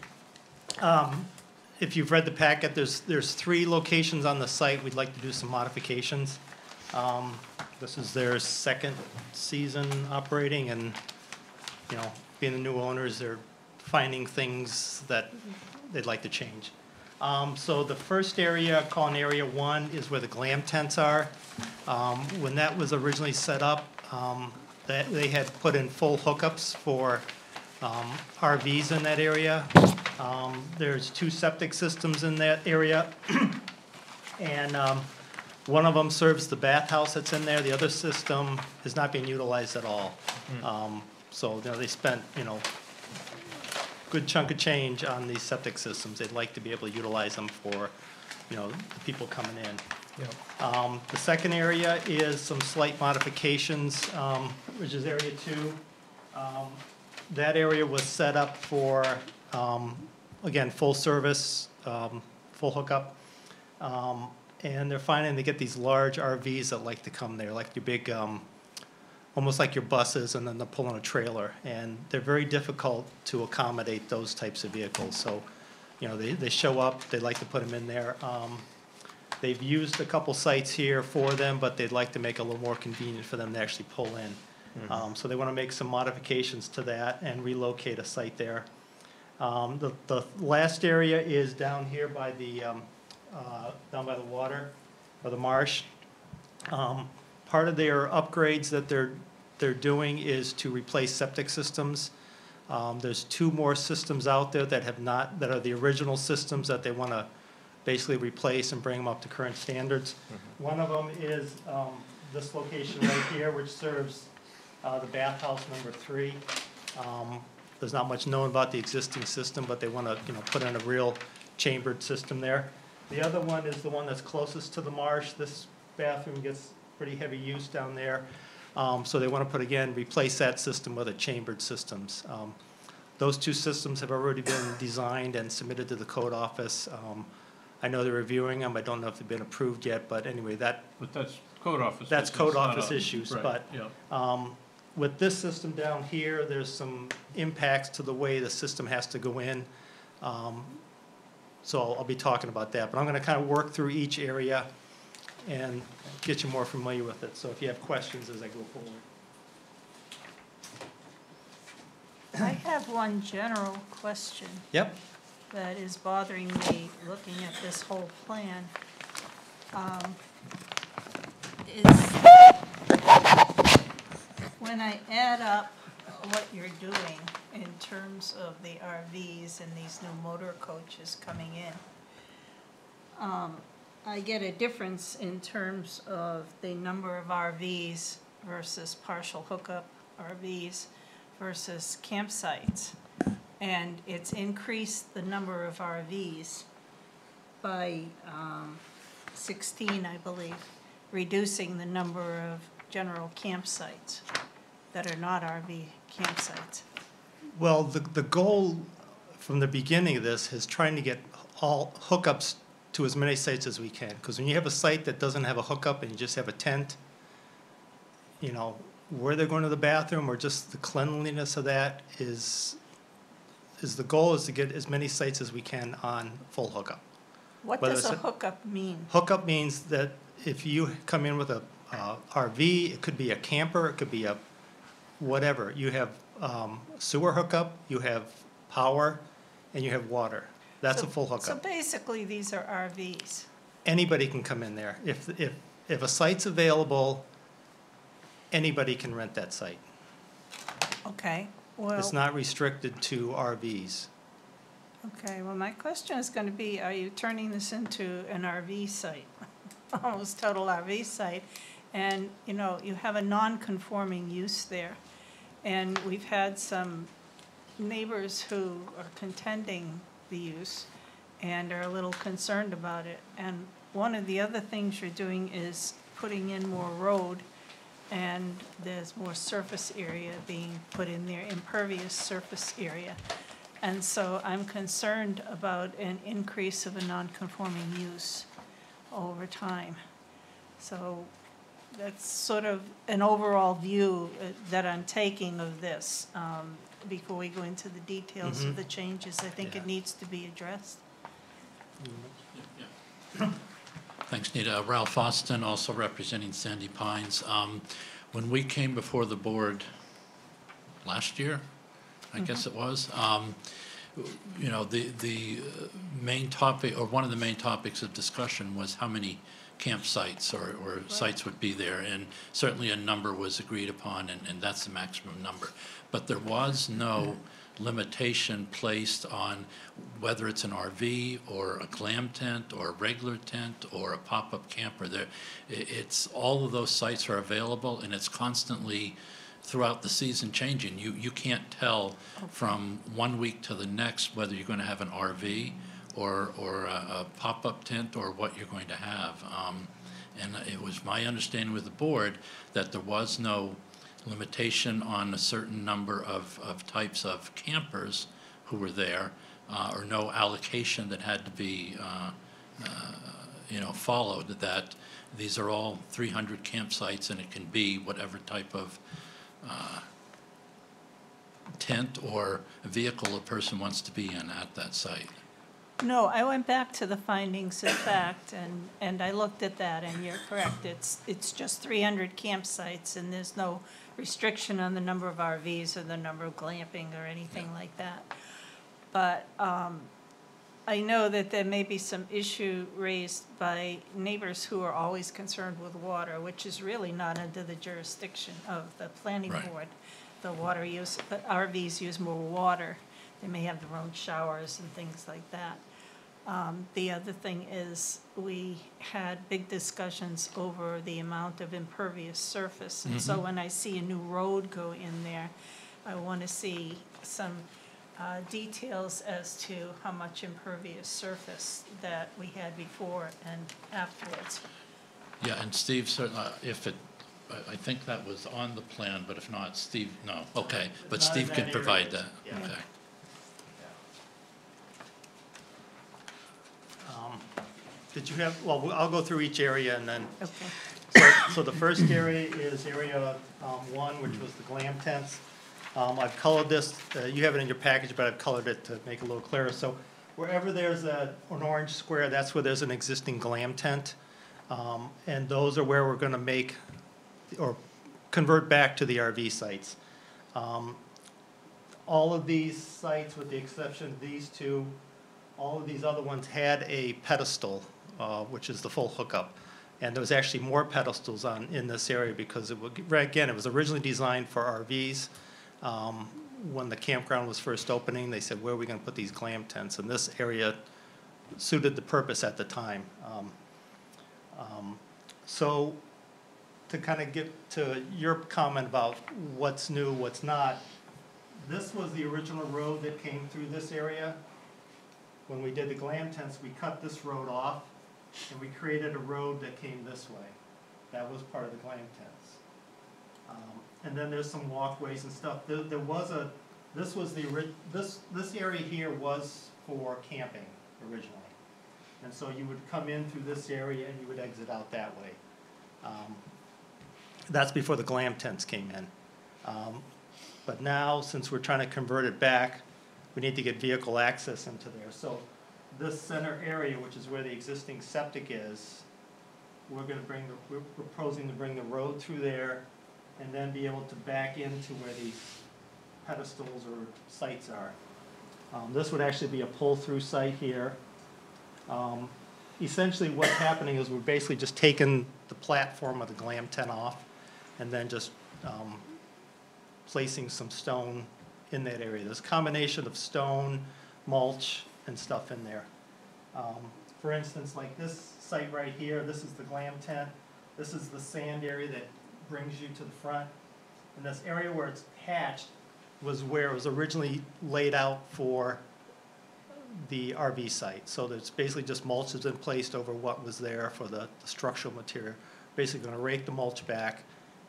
If you've read the packet, there's 3 locations on the site. We'd like to do some modifications. This is their second season operating, and, you know, being the new owners, they're finding things that they'd like to change. So the first area, calling Area 1, is where the glam tents are. When that was originally set up, they had put in full hookups for RVs in that area. There's 2 septic systems in that area, and one of them serves the bathhouse that's in there. The other system is not being utilized at all. So, you know, they spent, you know, good chunk of change on these septic systems. They'd like to be able to utilize them for, you know, the people coming in. The second area is some slight modifications, which is Area 2. That area was set up for, again, full service, full hookup. And they're finding they get these large RVs that like to come there, like your big, almost like your buses, and then they're pulling a trailer. And they're very difficult to accommodate those types of vehicles. So, you know, they show up, they like to put them in there. They've used a couple sites here for them, but they'd like to make it a little more convenient for them to actually pull in. So they want to make some modifications to that and relocate a site there. The last area is down here by the, down by the water, or the marsh. Part of their upgrades that they're doing is to replace septic systems. There's 2 more systems out there that have not, that are the original systems that they want to basically replace and bring them up to current standards. One of them is this location right here, which serves the bathhouse number 3. There's not much known about the existing system, but they want to, you know, put in a real chambered system there. The other one is the one that's closest to the marsh. This bathroom gets pretty heavy use down there. So they want to put, again, replace that system with a chambered systems. Those 2 systems have already been designed and submitted to the code office. I know they're reviewing them. I don't know if they've been approved yet, but anyway, But that's code office. that's business, code not office us. issues. Right, But yeah. with this system down here, there's some impacts to the way the system has to go in. So I'll be talking about that. But I'm going to kind of work through each area and get you more familiar with it. So if you have questions as I go forward. I have one general question Yep. that is bothering me looking at this whole plan. When I add up what you're doing in terms of the RVs and these new motor coaches coming in, I get a difference in terms of the number of RVs versus partial hookup RVs versus campsites. And it's increased the number of RVs by 16, I believe, reducing the number of general campsites that are not RV campsites. Well, the goal from the beginning of this is trying to get all hookups to as many sites as we can, because when you have a site that doesn't have a hookup and you just have a tent, you know, where they're going to the bathroom or just the cleanliness of that is the goal is to get as many sites as we can on full hookup. What Whether does a it's hookup mean? Hookup means that if you come in with a RV, it could be a camper, it could be a whatever. You have sewer hookup, you have power, and you have water. That's a full So hookup. basically, these are RVs. Anybody can come in there. If a site's available, anybody can rent that site. Okay, well. It's not restricted to RVs. Okay, well, my question is gonna be, are you turning this into an RV site? Almost total RV site, and, you know, you have a non-conforming use there. And we've had some neighbors who are contending the use and are a little concerned about it. And one of the other things you're doing is putting in more road, and there's more surface area being put in there, impervious surface area. And so I'm concerned about an increase of a non-conforming use over time. So that's sort of an overall view that I'm taking of this. Before we go into the details of the changes, I think it needs to be addressed. Thanks, Nita. Ralph Austin, also representing Sandy Pines. When we came before the board last year, I guess it was, you know, the main topic, or one of the main topics of discussion was how many campsites or sites would be there, and certainly a number was agreed upon, and that's the maximum number. But there was no limitation placed on whether it's an RV or a glam tent or a regular tent or a pop-up camper. It's all of those sites are available, and it's constantly throughout the season changing. You can't tell from 1 week to the next whether you're going to have an RV or a pop-up tent or what you're going to have. And it was my understanding with the board that there was no limitation on a certain number of types of campers who were there, or no allocation that had to be you know, followed, that these are all 300 campsites and it can be whatever type of tent or vehicle a person wants to be in at that site. No, I went back to the findings of fact, and I looked at that, and you're correct. It's just 300 campsites, and there's no restriction on the number of RVs or the number of glamping or anything like that. But I know that there may be some issue raised by neighbors who are always concerned with water, which is really not under the jurisdiction of the planning board. The water use, but RVs use more water. They may have their own showers and things like that. The other thing is we had big discussions over the amount of impervious surface. And so when I see a new road go in there, I want to see some details as to how much impervious surface that we had before and afterwards. Yeah, and Steve, if it, I think that was on the plan, but if not, Steve, no, okay, but Steve can provide that, okay. Did you have, well, I'll go through each area and then. Okay. So the first area is area 1, which was the glam tents. I've colored this, you have it in your package, but I've colored it to make it a little clearer. So wherever there's an orange square, that's where there's an existing glam tent. And those are where we're gonna make, or convert back to the RV sites. All of these sites, with the exception of these two, all of these other ones had a pedestal, which is the full hookup. And there was actually more pedestals in this area because, it was originally designed for RVs. When the campground was first opening, they said, where are we going to put these glam tents? And this area suited the purpose at the time. So to kind of get to your comment about what's new, what's not, this was the original road that came through this area. When we did the glam tents, we cut this road off, and we created a road that came this way. That was part of the glam tents. And then there's some walkways and stuff. There was a, this area here was for camping originally. And so you would come in through this area and you would exit out that way. That's before the glam tents came in. But now, since we're trying to convert it back, we need to get vehicle access into there. So this center area, which is where the existing septic is, we're proposing to bring the road through there and then be able to back into where these pedestals or sites are. This would actually be a pull-through site here. Essentially what's happening is we're basically just taking the platform of the glam tent off and then just placing some stone in that area. There's a combination of stone, mulch, and stuff in there. For instance, like this site right here, this is the glam tent. This is the sand area that brings you to the front. And this area where it's hatched was where it was originally laid out for the RV site. So there's basically just mulch has been placed over what was there for the structural material. Basically gonna rake the mulch back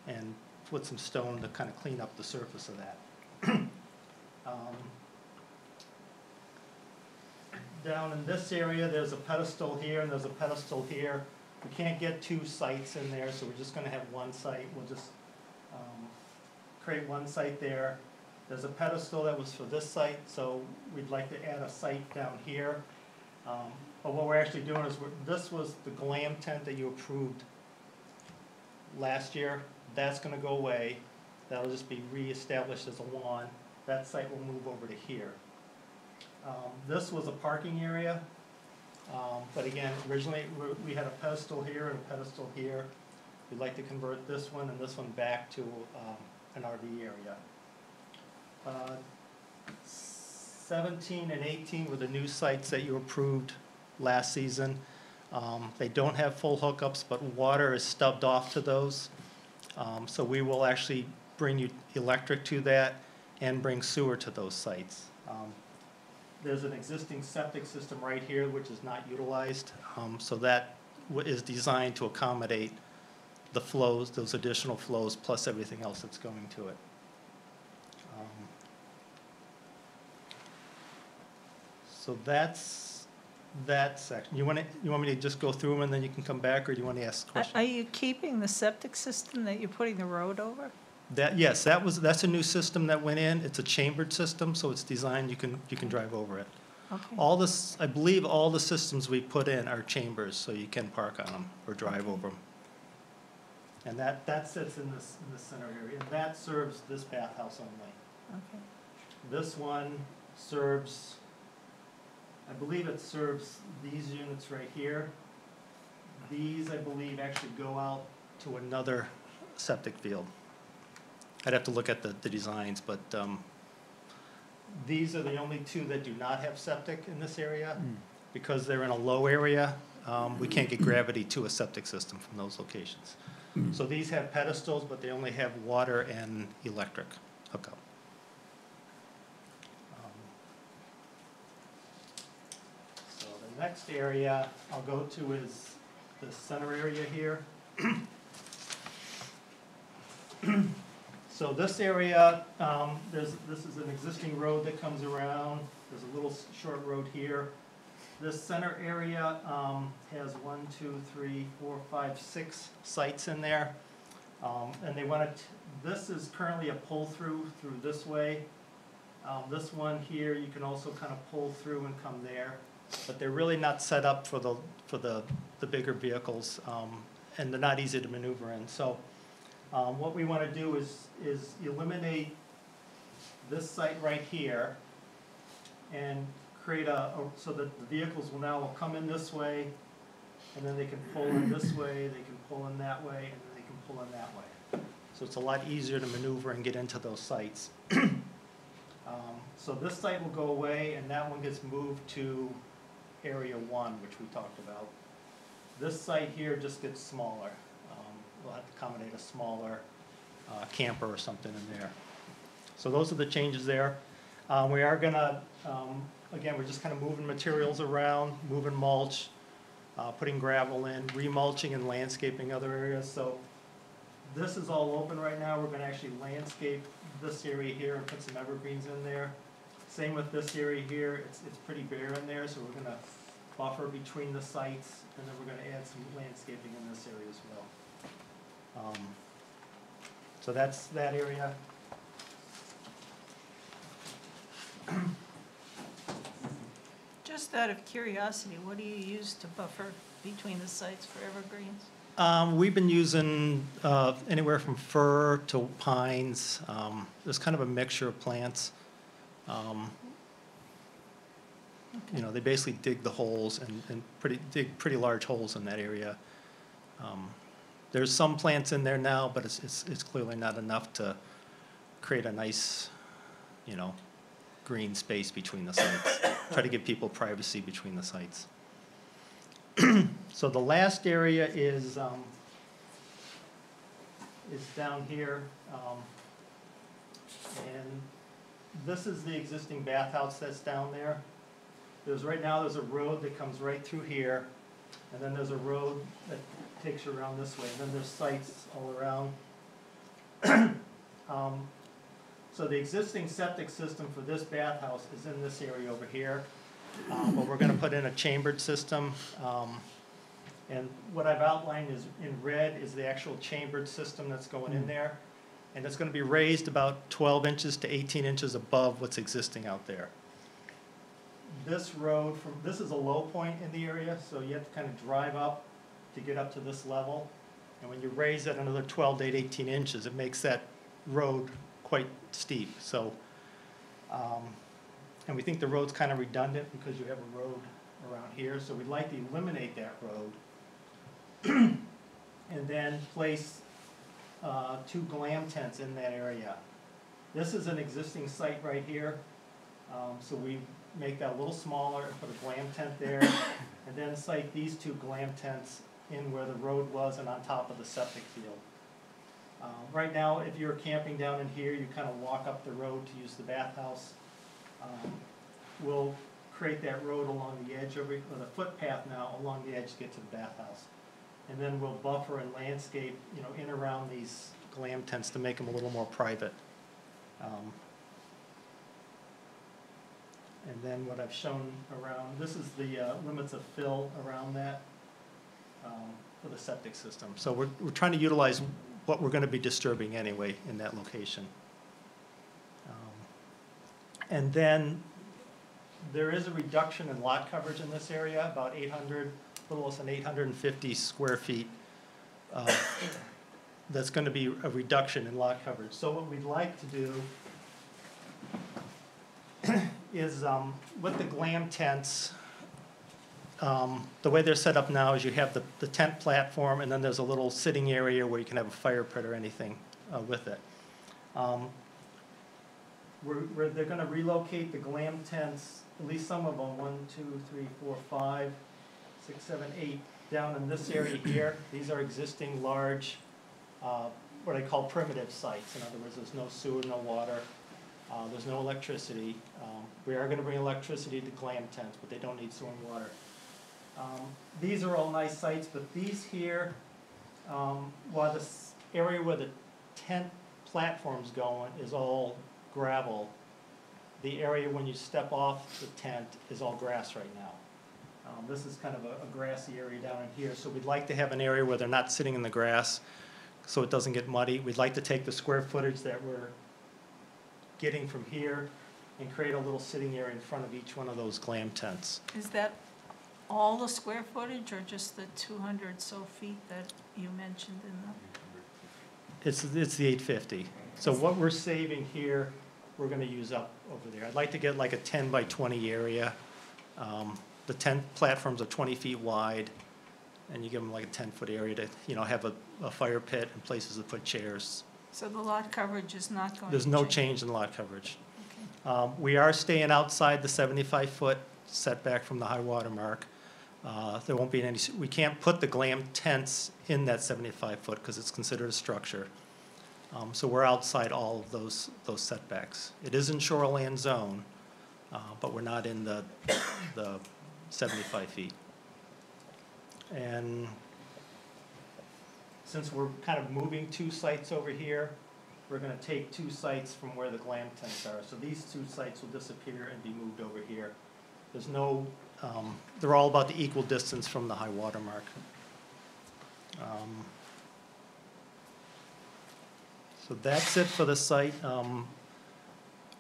and put some stone to kind of clean up the surface of that. Down in this area, there's a pedestal here and there's a pedestal here. We can't get two sites in there, so we're just gonna have one site. We'll just create one site there. There's a pedestal that was for this site, so we'd like to add a site down here. But what we're actually doing is, this was the glam tent that you approved last year. That's gonna go away. That'll just be reestablished as a lawn. That site will move over to here. This was a parking area, but again, originally we had a pedestal here and a pedestal here. We'd like to convert this one and this one back to an RV area. 17 and 18 were the new sites that you approved last season. They don't have full hookups, but water is stubbed off to those. So we will actually bring you electric to that and bring sewer to those sites. There's an existing septic system right here which is not utilized, so that is designed to accommodate the flows, those additional flows, plus everything else that's going to it. So that's that section. You want me to just go through them and then you can come back, or do you want to ask questions? Are you keeping the septic system that you're putting the road over? Yes, that's a new system that went in. It's a chambered system, so it's designed, you can drive over it. Okay. All this, I believe all the systems we put in are chambers, so you can park on them or drive over them. And that sits in this center area. And that serves this bathhouse only. Okay. This one serves, I believe it serves these units right here. These, I believe, actually go out to another septic field. I'd have to look at the designs, but these are the only two that do not have septic in this area. Because they're in a low area, we can't get gravity to a septic system from those locations. So these have pedestals, but they only have water and electric hookup. So the next area I'll go to is the center area here. So this area, this is an existing road that comes around. There's a little short road here. This center area has 1, 2, 3, 4, 5, 6 sites in there. And they want to, this is currently a pull-through this way. This one here, you can also kind of pull through and come there. But they're really not set up for the bigger vehicles, and they're not easy to maneuver in. So what we want to do is eliminate this site right here and create so that the vehicles will come in this way, and then they can pull in this way, they can pull in that way, and then they can pull in that way. So it's a lot easier to maneuver and get into those sites. So this site will go away, and that one gets moved to Area 1, which we talked about. This site here just gets smaller. We'll have to accommodate a smaller camper or something in there. So those are the changes there. We are gonna, again, we're just kind of moving materials around, moving mulch, putting gravel in, remulching and landscaping other areas. So this is all open right now. We're gonna actually landscape this area here and put some evergreens in there. Same with this area here. It's pretty bare in there, so we're gonna buffer between the sites, and then we're gonna add some landscaping in this area as well. So that's that area. Just out of curiosity, what do you use to buffer between the sites for evergreens? We've been using anywhere from fir to pines. There's kind of a mixture of plants. You know, they basically dig the holes and dig pretty large holes in that area. There's some plants in there now, but it's clearly not enough to create a nice, you know, green space between the sites. Try to give people privacy between the sites. So the last area is down here, and this is the existing bathhouse that's down there. Right now there's a road that comes right through here, and then there's a road that takes you around this way, and then there's sites all around. So the existing septic system for this bathhouse is in this area over here, but we're gonna put in a chambered system. And what I've outlined is in red is the actual chambered system that's going in there, and it's gonna be raised about 12 inches to 18 inches above what's existing out there. This road this is a low point in the area, so you have to kind of drive up to get up to this level. And when you raise it another 12 to 18 inches, it makes that road quite steep. So, and we think the road's kind of redundant because you have a road around here, so we'd like to eliminate that road. And then place 2 glam tents in that area. This is an existing site right here, so we make that a little smaller and put a glam tent there, and then site these 2 glam tents in where the road was and on top of the septic field. Right now, if you're camping down in here, you kind of walk up the road to use the bathhouse. We'll create that road along the edge or the footpath now along the edge to get to the bathhouse. And then we'll buffer and landscape, you know, in around these glam tents to make them a little more private. And then what I've shown around, this is the limits of fill around that for the septic system. So we're trying to utilize what we're going to be disturbing anyway in that location. And then there is a reduction in lot coverage in this area, about 800, a little less than 850 square feet. That's going to be a reduction in lot coverage. So what we'd like to do is with the glam tents, the way they're set up now is you have the tent platform, and then there's a little sitting area where you can have a fire pit or anything with it. They're going to relocate the glam tents, at least some of them, 1, 2, 3, 4, 5, 6, 7, 8, down in this area here. These are existing large, what I call primitive sites. In other words, there's no sewer, no water, there's no electricity. We are going to bring electricity to glam tents, but they don't need sewer and water. These are all nice sites, but these here, while this area where the tent platform's going is all gravel, the area when you step off the tent is all grass right now. This is kind of a grassy area down in here, so we'd like to have an area where they're not sitting in the grass so it doesn't get muddy. We'd like to take the square footage that we're getting from here and create a little sitting area in front of each one of those glam tents. Is that all the square footage or just the 200 so feet that you mentioned in the? It's the 850. So what we're saving here, we're going to use up over there. I'd like to get like a 10 by 20 area. The tent platforms are 20 feet wide, and you give them like a 10-foot area to, you know, have a fire pit and places to put chairs. So the lot coverage is not going to change? There's no change in lot coverage. Okay. We are staying outside the 75-foot setback from the high water mark. There won't be any, we can't put the glam tents in that 75-foot because it's considered a structure. So we're outside all of those setbacks. It is in shoreland zone, but we're not in the 75 feet. And since we're kind of moving 2 sites over here, we're going to take 2 sites from where the glam tents are. So these 2 sites will disappear and be moved over here. There's no they're all about the equal distance from the high water mark. So that's it for the site.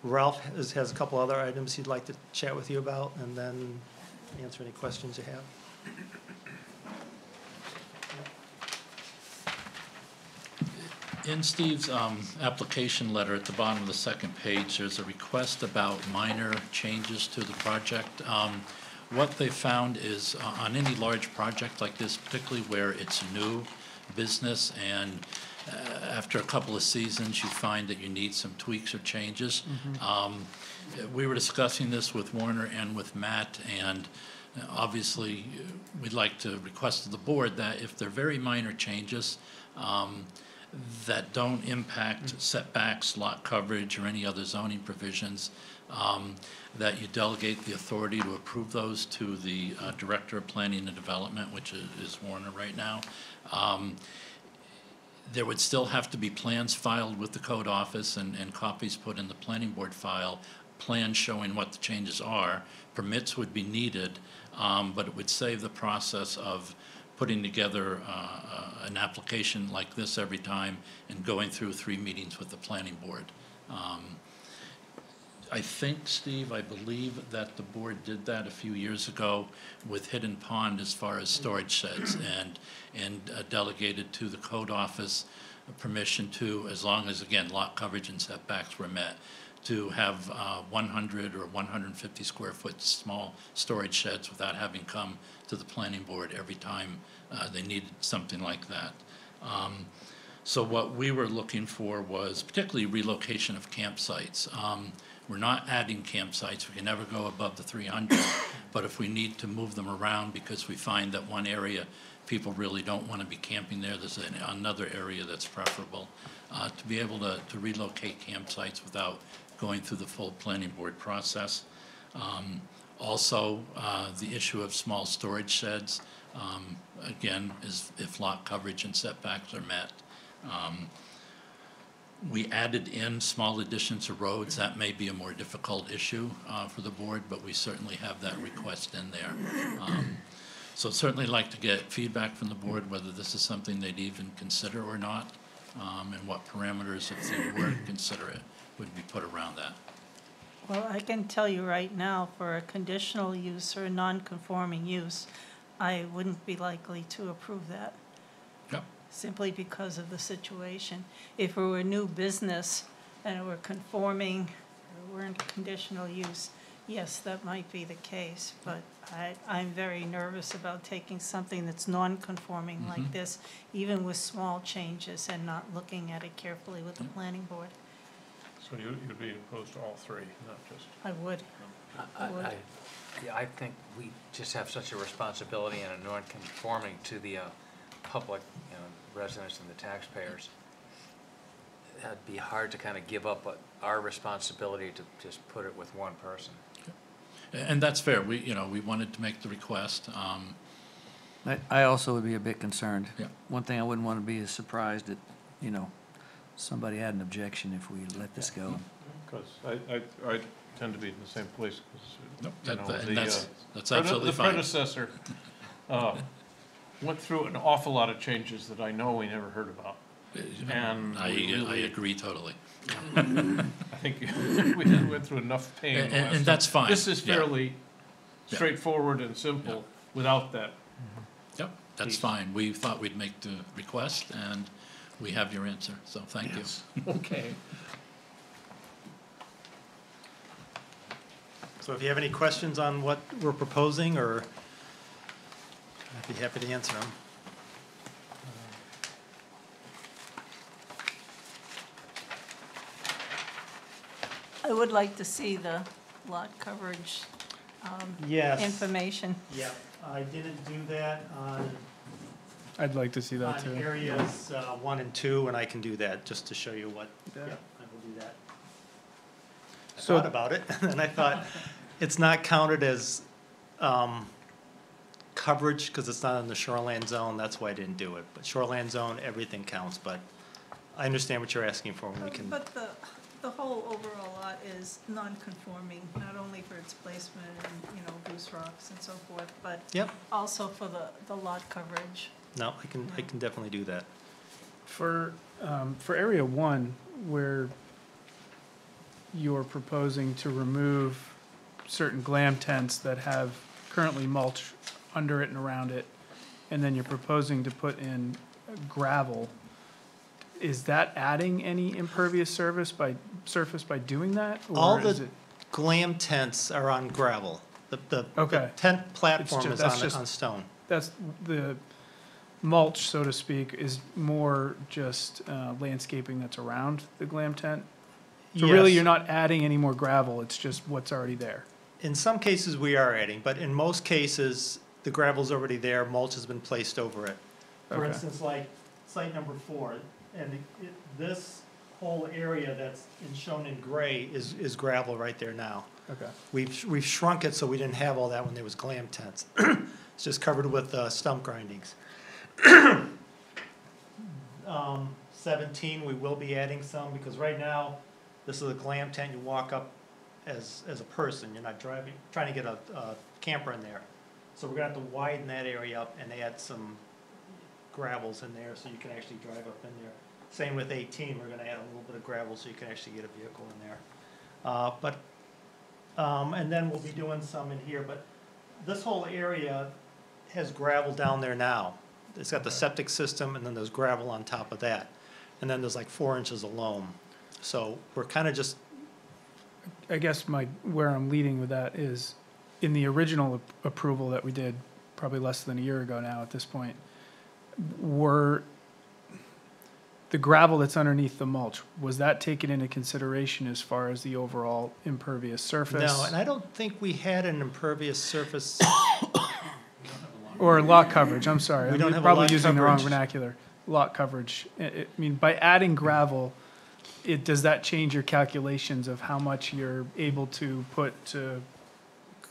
Ralph has a couple other items he'd like to chat with you about, and then answer any questions you have. In Steve's application letter at the bottom of the second page, there's a request about minor changes to the project. What they found is on any large project like this, particularly where it's new business and after a couple of seasons, you find that you need some tweaks or changes. We were discussing this with Warner and with Matt, and obviously we'd like to request to the board that if they're very minor changes that don't impact setbacks, lot coverage, or any other zoning provisions, that you delegate the authority to approve those to the Director of Planning and Development, which is Warner right now. There would still have to be plans filed with the code office and copies put in the planning board file, plans showing what the changes are. Permits would be needed, but it would save the process of putting together an application like this every time and going through 3 meetings with the planning board. I think, Steve, I believe that the board did that a few years ago with Hidden Pond as far as storage sheds and delegated to the code office permission to, as long as, again, lot coverage and setbacks were met, to have 100 or 150 square foot small storage sheds without having come to the planning board every time they needed something like that. So what we were looking for was particularly relocation of campsites. We're not adding campsites. We can never go above the 300, but if we need to move them around because we find that one area people really don't want to be camping there, there's another area that's preferable. To be able to relocate campsites without going through the full planning board process. Also, the issue of small storage sheds, again, is if lot coverage and setbacks are met. We added in small additions to roads. That may be a more difficult issue for the board, but we certainly have that request in there. So certainly like to get feedback from the board whether this is something they'd even consider or not, and what parameters, if they were to consider it, would be put around that. Well, I can tell you right now, for a conditional use or a non-conforming use, I wouldn't be likely to approve that. Yep. Simply because of the situation. If it were a new business and it were conforming, or were in conditional use, yes, that might be the case, but I'm very nervous about taking something that's non-conforming like this, even with small changes, and not looking at it carefully with the planning board. So you'd be opposed to all 3, not just? I would. Yeah, I think we just have such a responsibility and a non-conforming to the public, residents and the taxpayers. That'd be hard to kind of give up our responsibility to just put it with one person. And that's fair. We wanted to make the request. I also would be a bit concerned. Yeah. One thing I wouldn't want to be is surprised that, somebody had an objection if we let this go. Because I tend to be in the same place. Nope, that's absolutely fine. The predecessor went through an awful lot of changes that I know we never heard about. And I agree totally. I think we went through enough pain. And that's fine. This is fairly straightforward and simple without that. Yep, that's fine. We thought we'd make the request, and we have your answer, so thank you. Okay. So if you have any questions on what we're proposing, or I'd be happy to answer them. I would like to see the lot coverage Yes. information. Yeah, I didn't do that on I'd like to see that too. areas 1 and 2, and I can do that just to show you what, Yeah. yeah, I will do that. I So- thought about it, and I thought, it's not counted as coverage, because it's not in the shoreline zone, that's why I didn't do it. But shoreline zone, everything counts, but I understand what you're asking for, and we can, But The whole overall lot is non-conforming, not only for its placement and, you know, goose rocks and so forth, but Yep, also for the lot coverage. no, I can definitely do that. For area one, where you're proposing to remove certain glam tents that have currently mulch under it and around it, and then you're proposing to put in gravel, is that adding any impervious surface by doing that? or All is the it- glam tents are on gravel. The Okay. tent platform ju- is that's on, just- on stone. That's the mulch, so to speak, is more just landscaping that's around the glam tent? So really, Yes. you're not adding any more gravel, it's just what's already there? In some cases, we are adding, but in most cases, the gravel's already there, mulch has been placed over it. For Okay. instance, like site number 4, and this whole area that's shown in gray is gravel right there now. Okay. We've shrunk it so we didn't have all that when there was glam tents. It's just covered with stump grindings. 17, we will be adding some, because right now, this is a glam tent, you walk up as a person, you're not trying to get a camper in there. So we're gonna have to widen that area up and add some gravels in there so you can actually drive up in there. Same with 18, we're gonna add a little bit of gravel so you can actually get a vehicle in there. And then we'll be doing some in here, but this whole area has gravel down there now. It's got the septic system, and then there's gravel on top of that. And then there's like 4 inches of loam. So we're kind of just, I guess where I'm leading with that is, in the original approval that we did, probably less than a year ago now at this point, were the gravel that's underneath the mulch, was that taken into consideration as far as the overall impervious surface? no, and I don't think we had an impervious surface. Or lot coverage, I'm sorry. We don't have a probably lot using the wrong coverage. vernacular. Lot coverage. I mean, by adding gravel, does that change your calculations of how much you're able to put to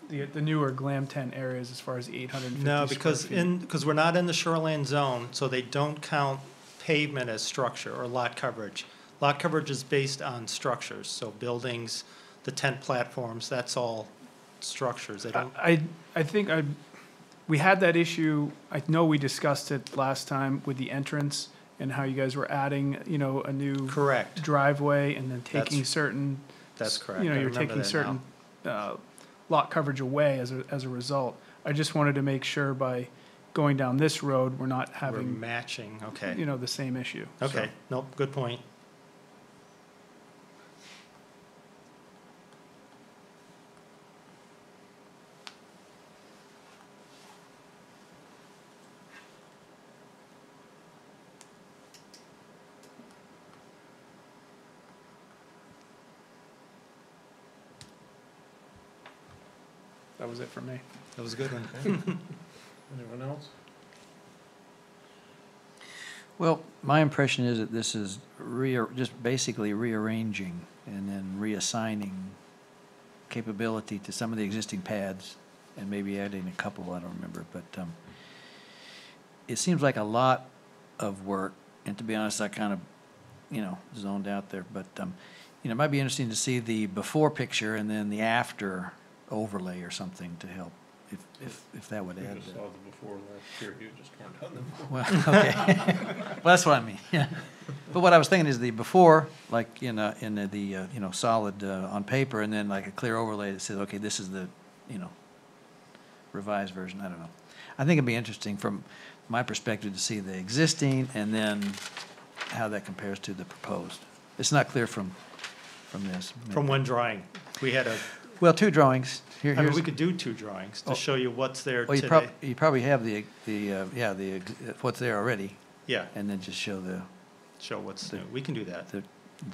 the newer glam tent areas as far as the 850 No, square because feet? because we're not in the shoreline zone, so they don't count pavement as structure or lot coverage. Lot coverage is based on structures, so buildings, the tent platforms, that's all structures. They don't, I think we had that issue, I know we discussed it last time with the entrance and how you guys were adding, you know, a new correct, driveway and then taking That's- certain, that's correct. you know, I you're remember taking that certain lot coverage away as a result. I just wanted to make sure by going down this road, we're not now. We're having, matching, okay. you know, the same issue. So, Okay, nope, good point. that was it for me. That was a good one. Anyone else? Well, my impression is that this is just basically rearranging and then reassigning capability to some of the existing pads and maybe adding a couple, I don't remember, but it seems like a lot of work, and to be honest, I kind of, you know, zoned out there, but, you know, it might be interesting to see the before picture and then the after overlay or something to help, if that would We add. just saw the before last year, you just turned on them. Well, okay. Well, that's what I mean, yeah. But what I was thinking is the before, like, in the you know, solid on paper, and then like a clear overlay that says, okay, this is the, you know, revised version, I don't know. I think it'd be interesting from my perspective to see the existing and then how that compares to the proposed. It's not clear from this. From one drawing, we had Well, two drawings. I mean, Here's, we could do 2 drawings to Oh. show you what's there well, today. you probably have what's there already, Yeah, and then just show the show what's new. We can do that.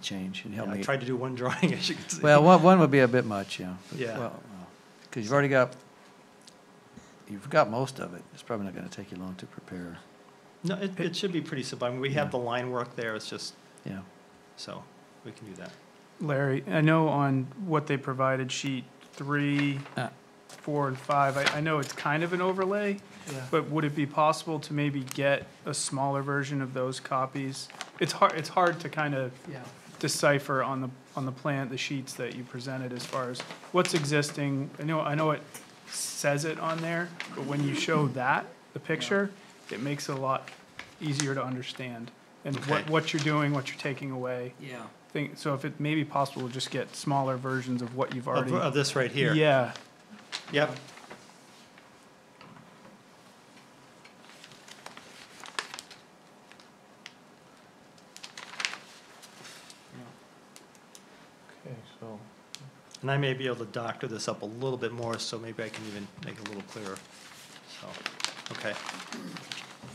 change and help Yeah, I me. tried to do 1 drawing, as you can see. Well, one would be a bit much, yeah. Yeah. Well, because you've got most of it. It's probably not going to take you long to prepare. No, it should be pretty simple. I mean, we have the line work there, it's just, Yeah. so, we can do that. Larry, I know on what they provided, sheet 3, 4, and 5, I know it's kind of an overlay, but would it be possible to maybe get a smaller version of those copies? It's hard to kind of decipher on the plan, the sheets that you presented as far as what's existing. I know it says it on there, but when you show that, the picture, it makes it a lot easier to understand. And what you're doing, what you're taking away. Yeah. So if it may be possible to just get smaller versions of what you've already. Of this right here? Yeah. Yep. Okay, so, And I may be able to doctor this up a little bit more, so maybe I can even make it a little clearer. So, okay.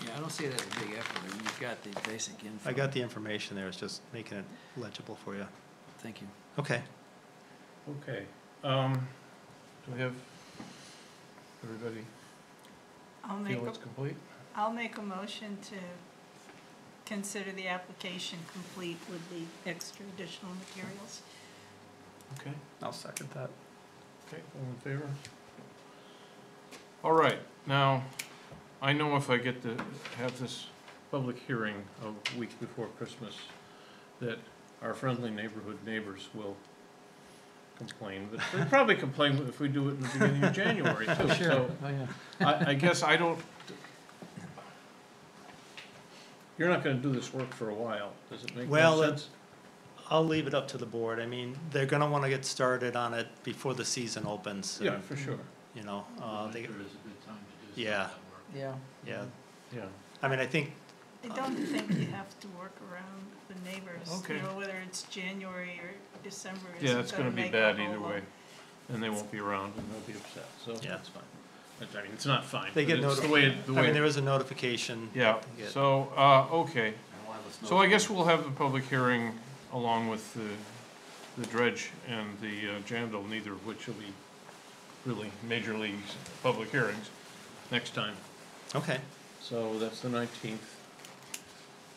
Yeah, I don't see that as a big effort. I mean, you've got the basic info. I got the information there, it's just making it legible for you. Thank you. Okay. okay. Do we have, everybody feel it's complete? I'll make a motion to consider the application complete with the extra additional materials. Okay, I'll second that. okay, all in favor? All right, now, I know if I get to have this public hearing a week before Christmas, that our friendly neighborhood neighbors will complain, but they'll probably complain if we do it in the beginning of January too. Sure. So Oh, yeah. I guess I don't, you're not gonna do this work for a while, does it make Well, more sense? I'll leave it up to the board. I mean, they're gonna wanna get started on it before the season opens. Yeah, and, for sure, You know, they, Winter is a good time to do Yeah. some of that work. Yeah. yeah. yeah. I mean, I think, I don't think you have to work around the neighbors. Okay. You know, whether it's January or December Yeah, isn't it's gonna be make bad a either whole way, and they won't be around and they'll be upset, so Yeah. that's fine. I mean, it's not fine, they but get it's the notified. way, the I mean, way, there is a notification. yeah, to get- so, okay. So I guess we'll have the public hearing along with the dredge and the Jandal, neither of which will be really major leagues public hearings next time. Okay. So that's the 19th,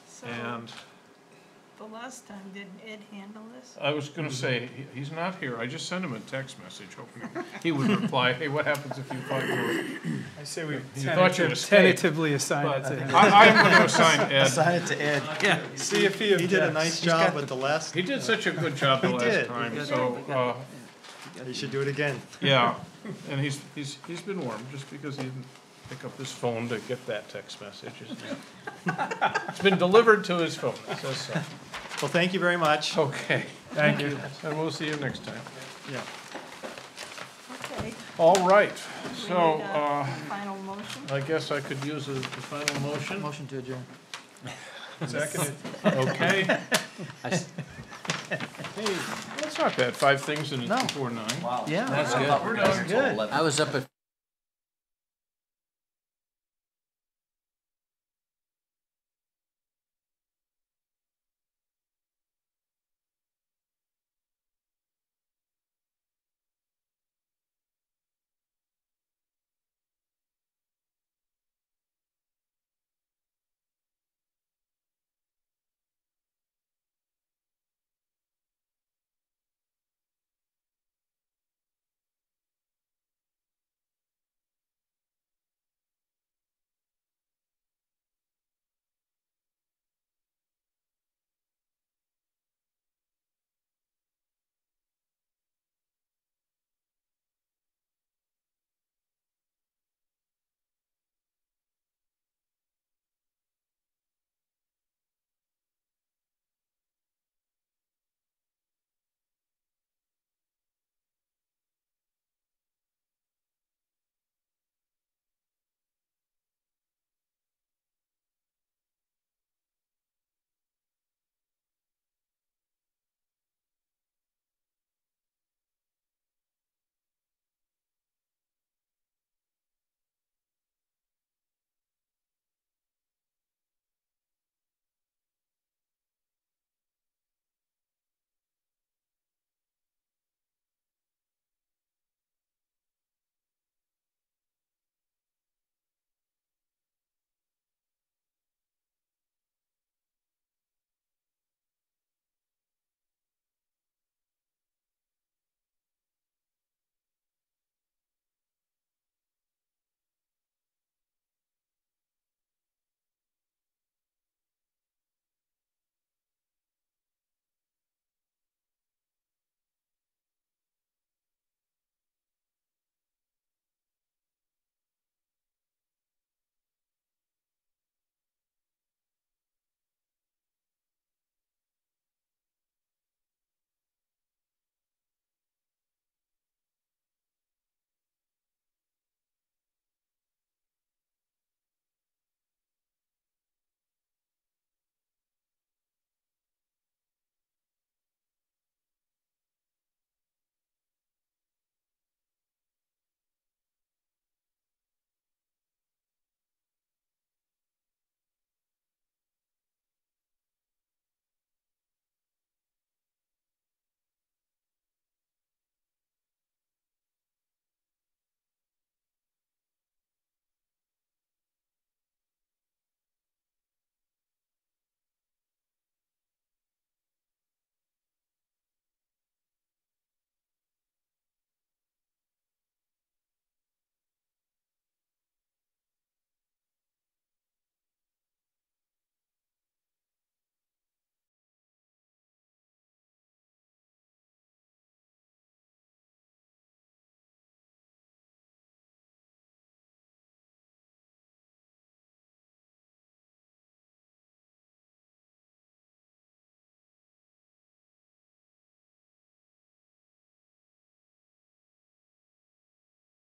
So and the last time, didn't Ed handle this? I was gonna say, he's not here, I just sent him a text message hoping he would reply, hey, what happens if you fight for it? I say we You thought you were tentatively assign it to him. I'm gonna assign Ed. Assign it to Ed. Yeah. See if he He did a objects. nice job with the last, He did such a good job the He last did. time, so, he should do it again. yeah, and he's been warm, just because he didn't pick up his phone to get that text message. It's been delivered to his phone, it says so. Well, thank you very much. Okay, Thank you. and we'll see you next time. Yeah. Okay. All right, We so, need a final motion. I guess I could use the final motion. Motion to adjourn. Seconded. Okay. Hey, that's not bad, 5 things in No. before 9. Yeah. That's good. We're doing good. I was up at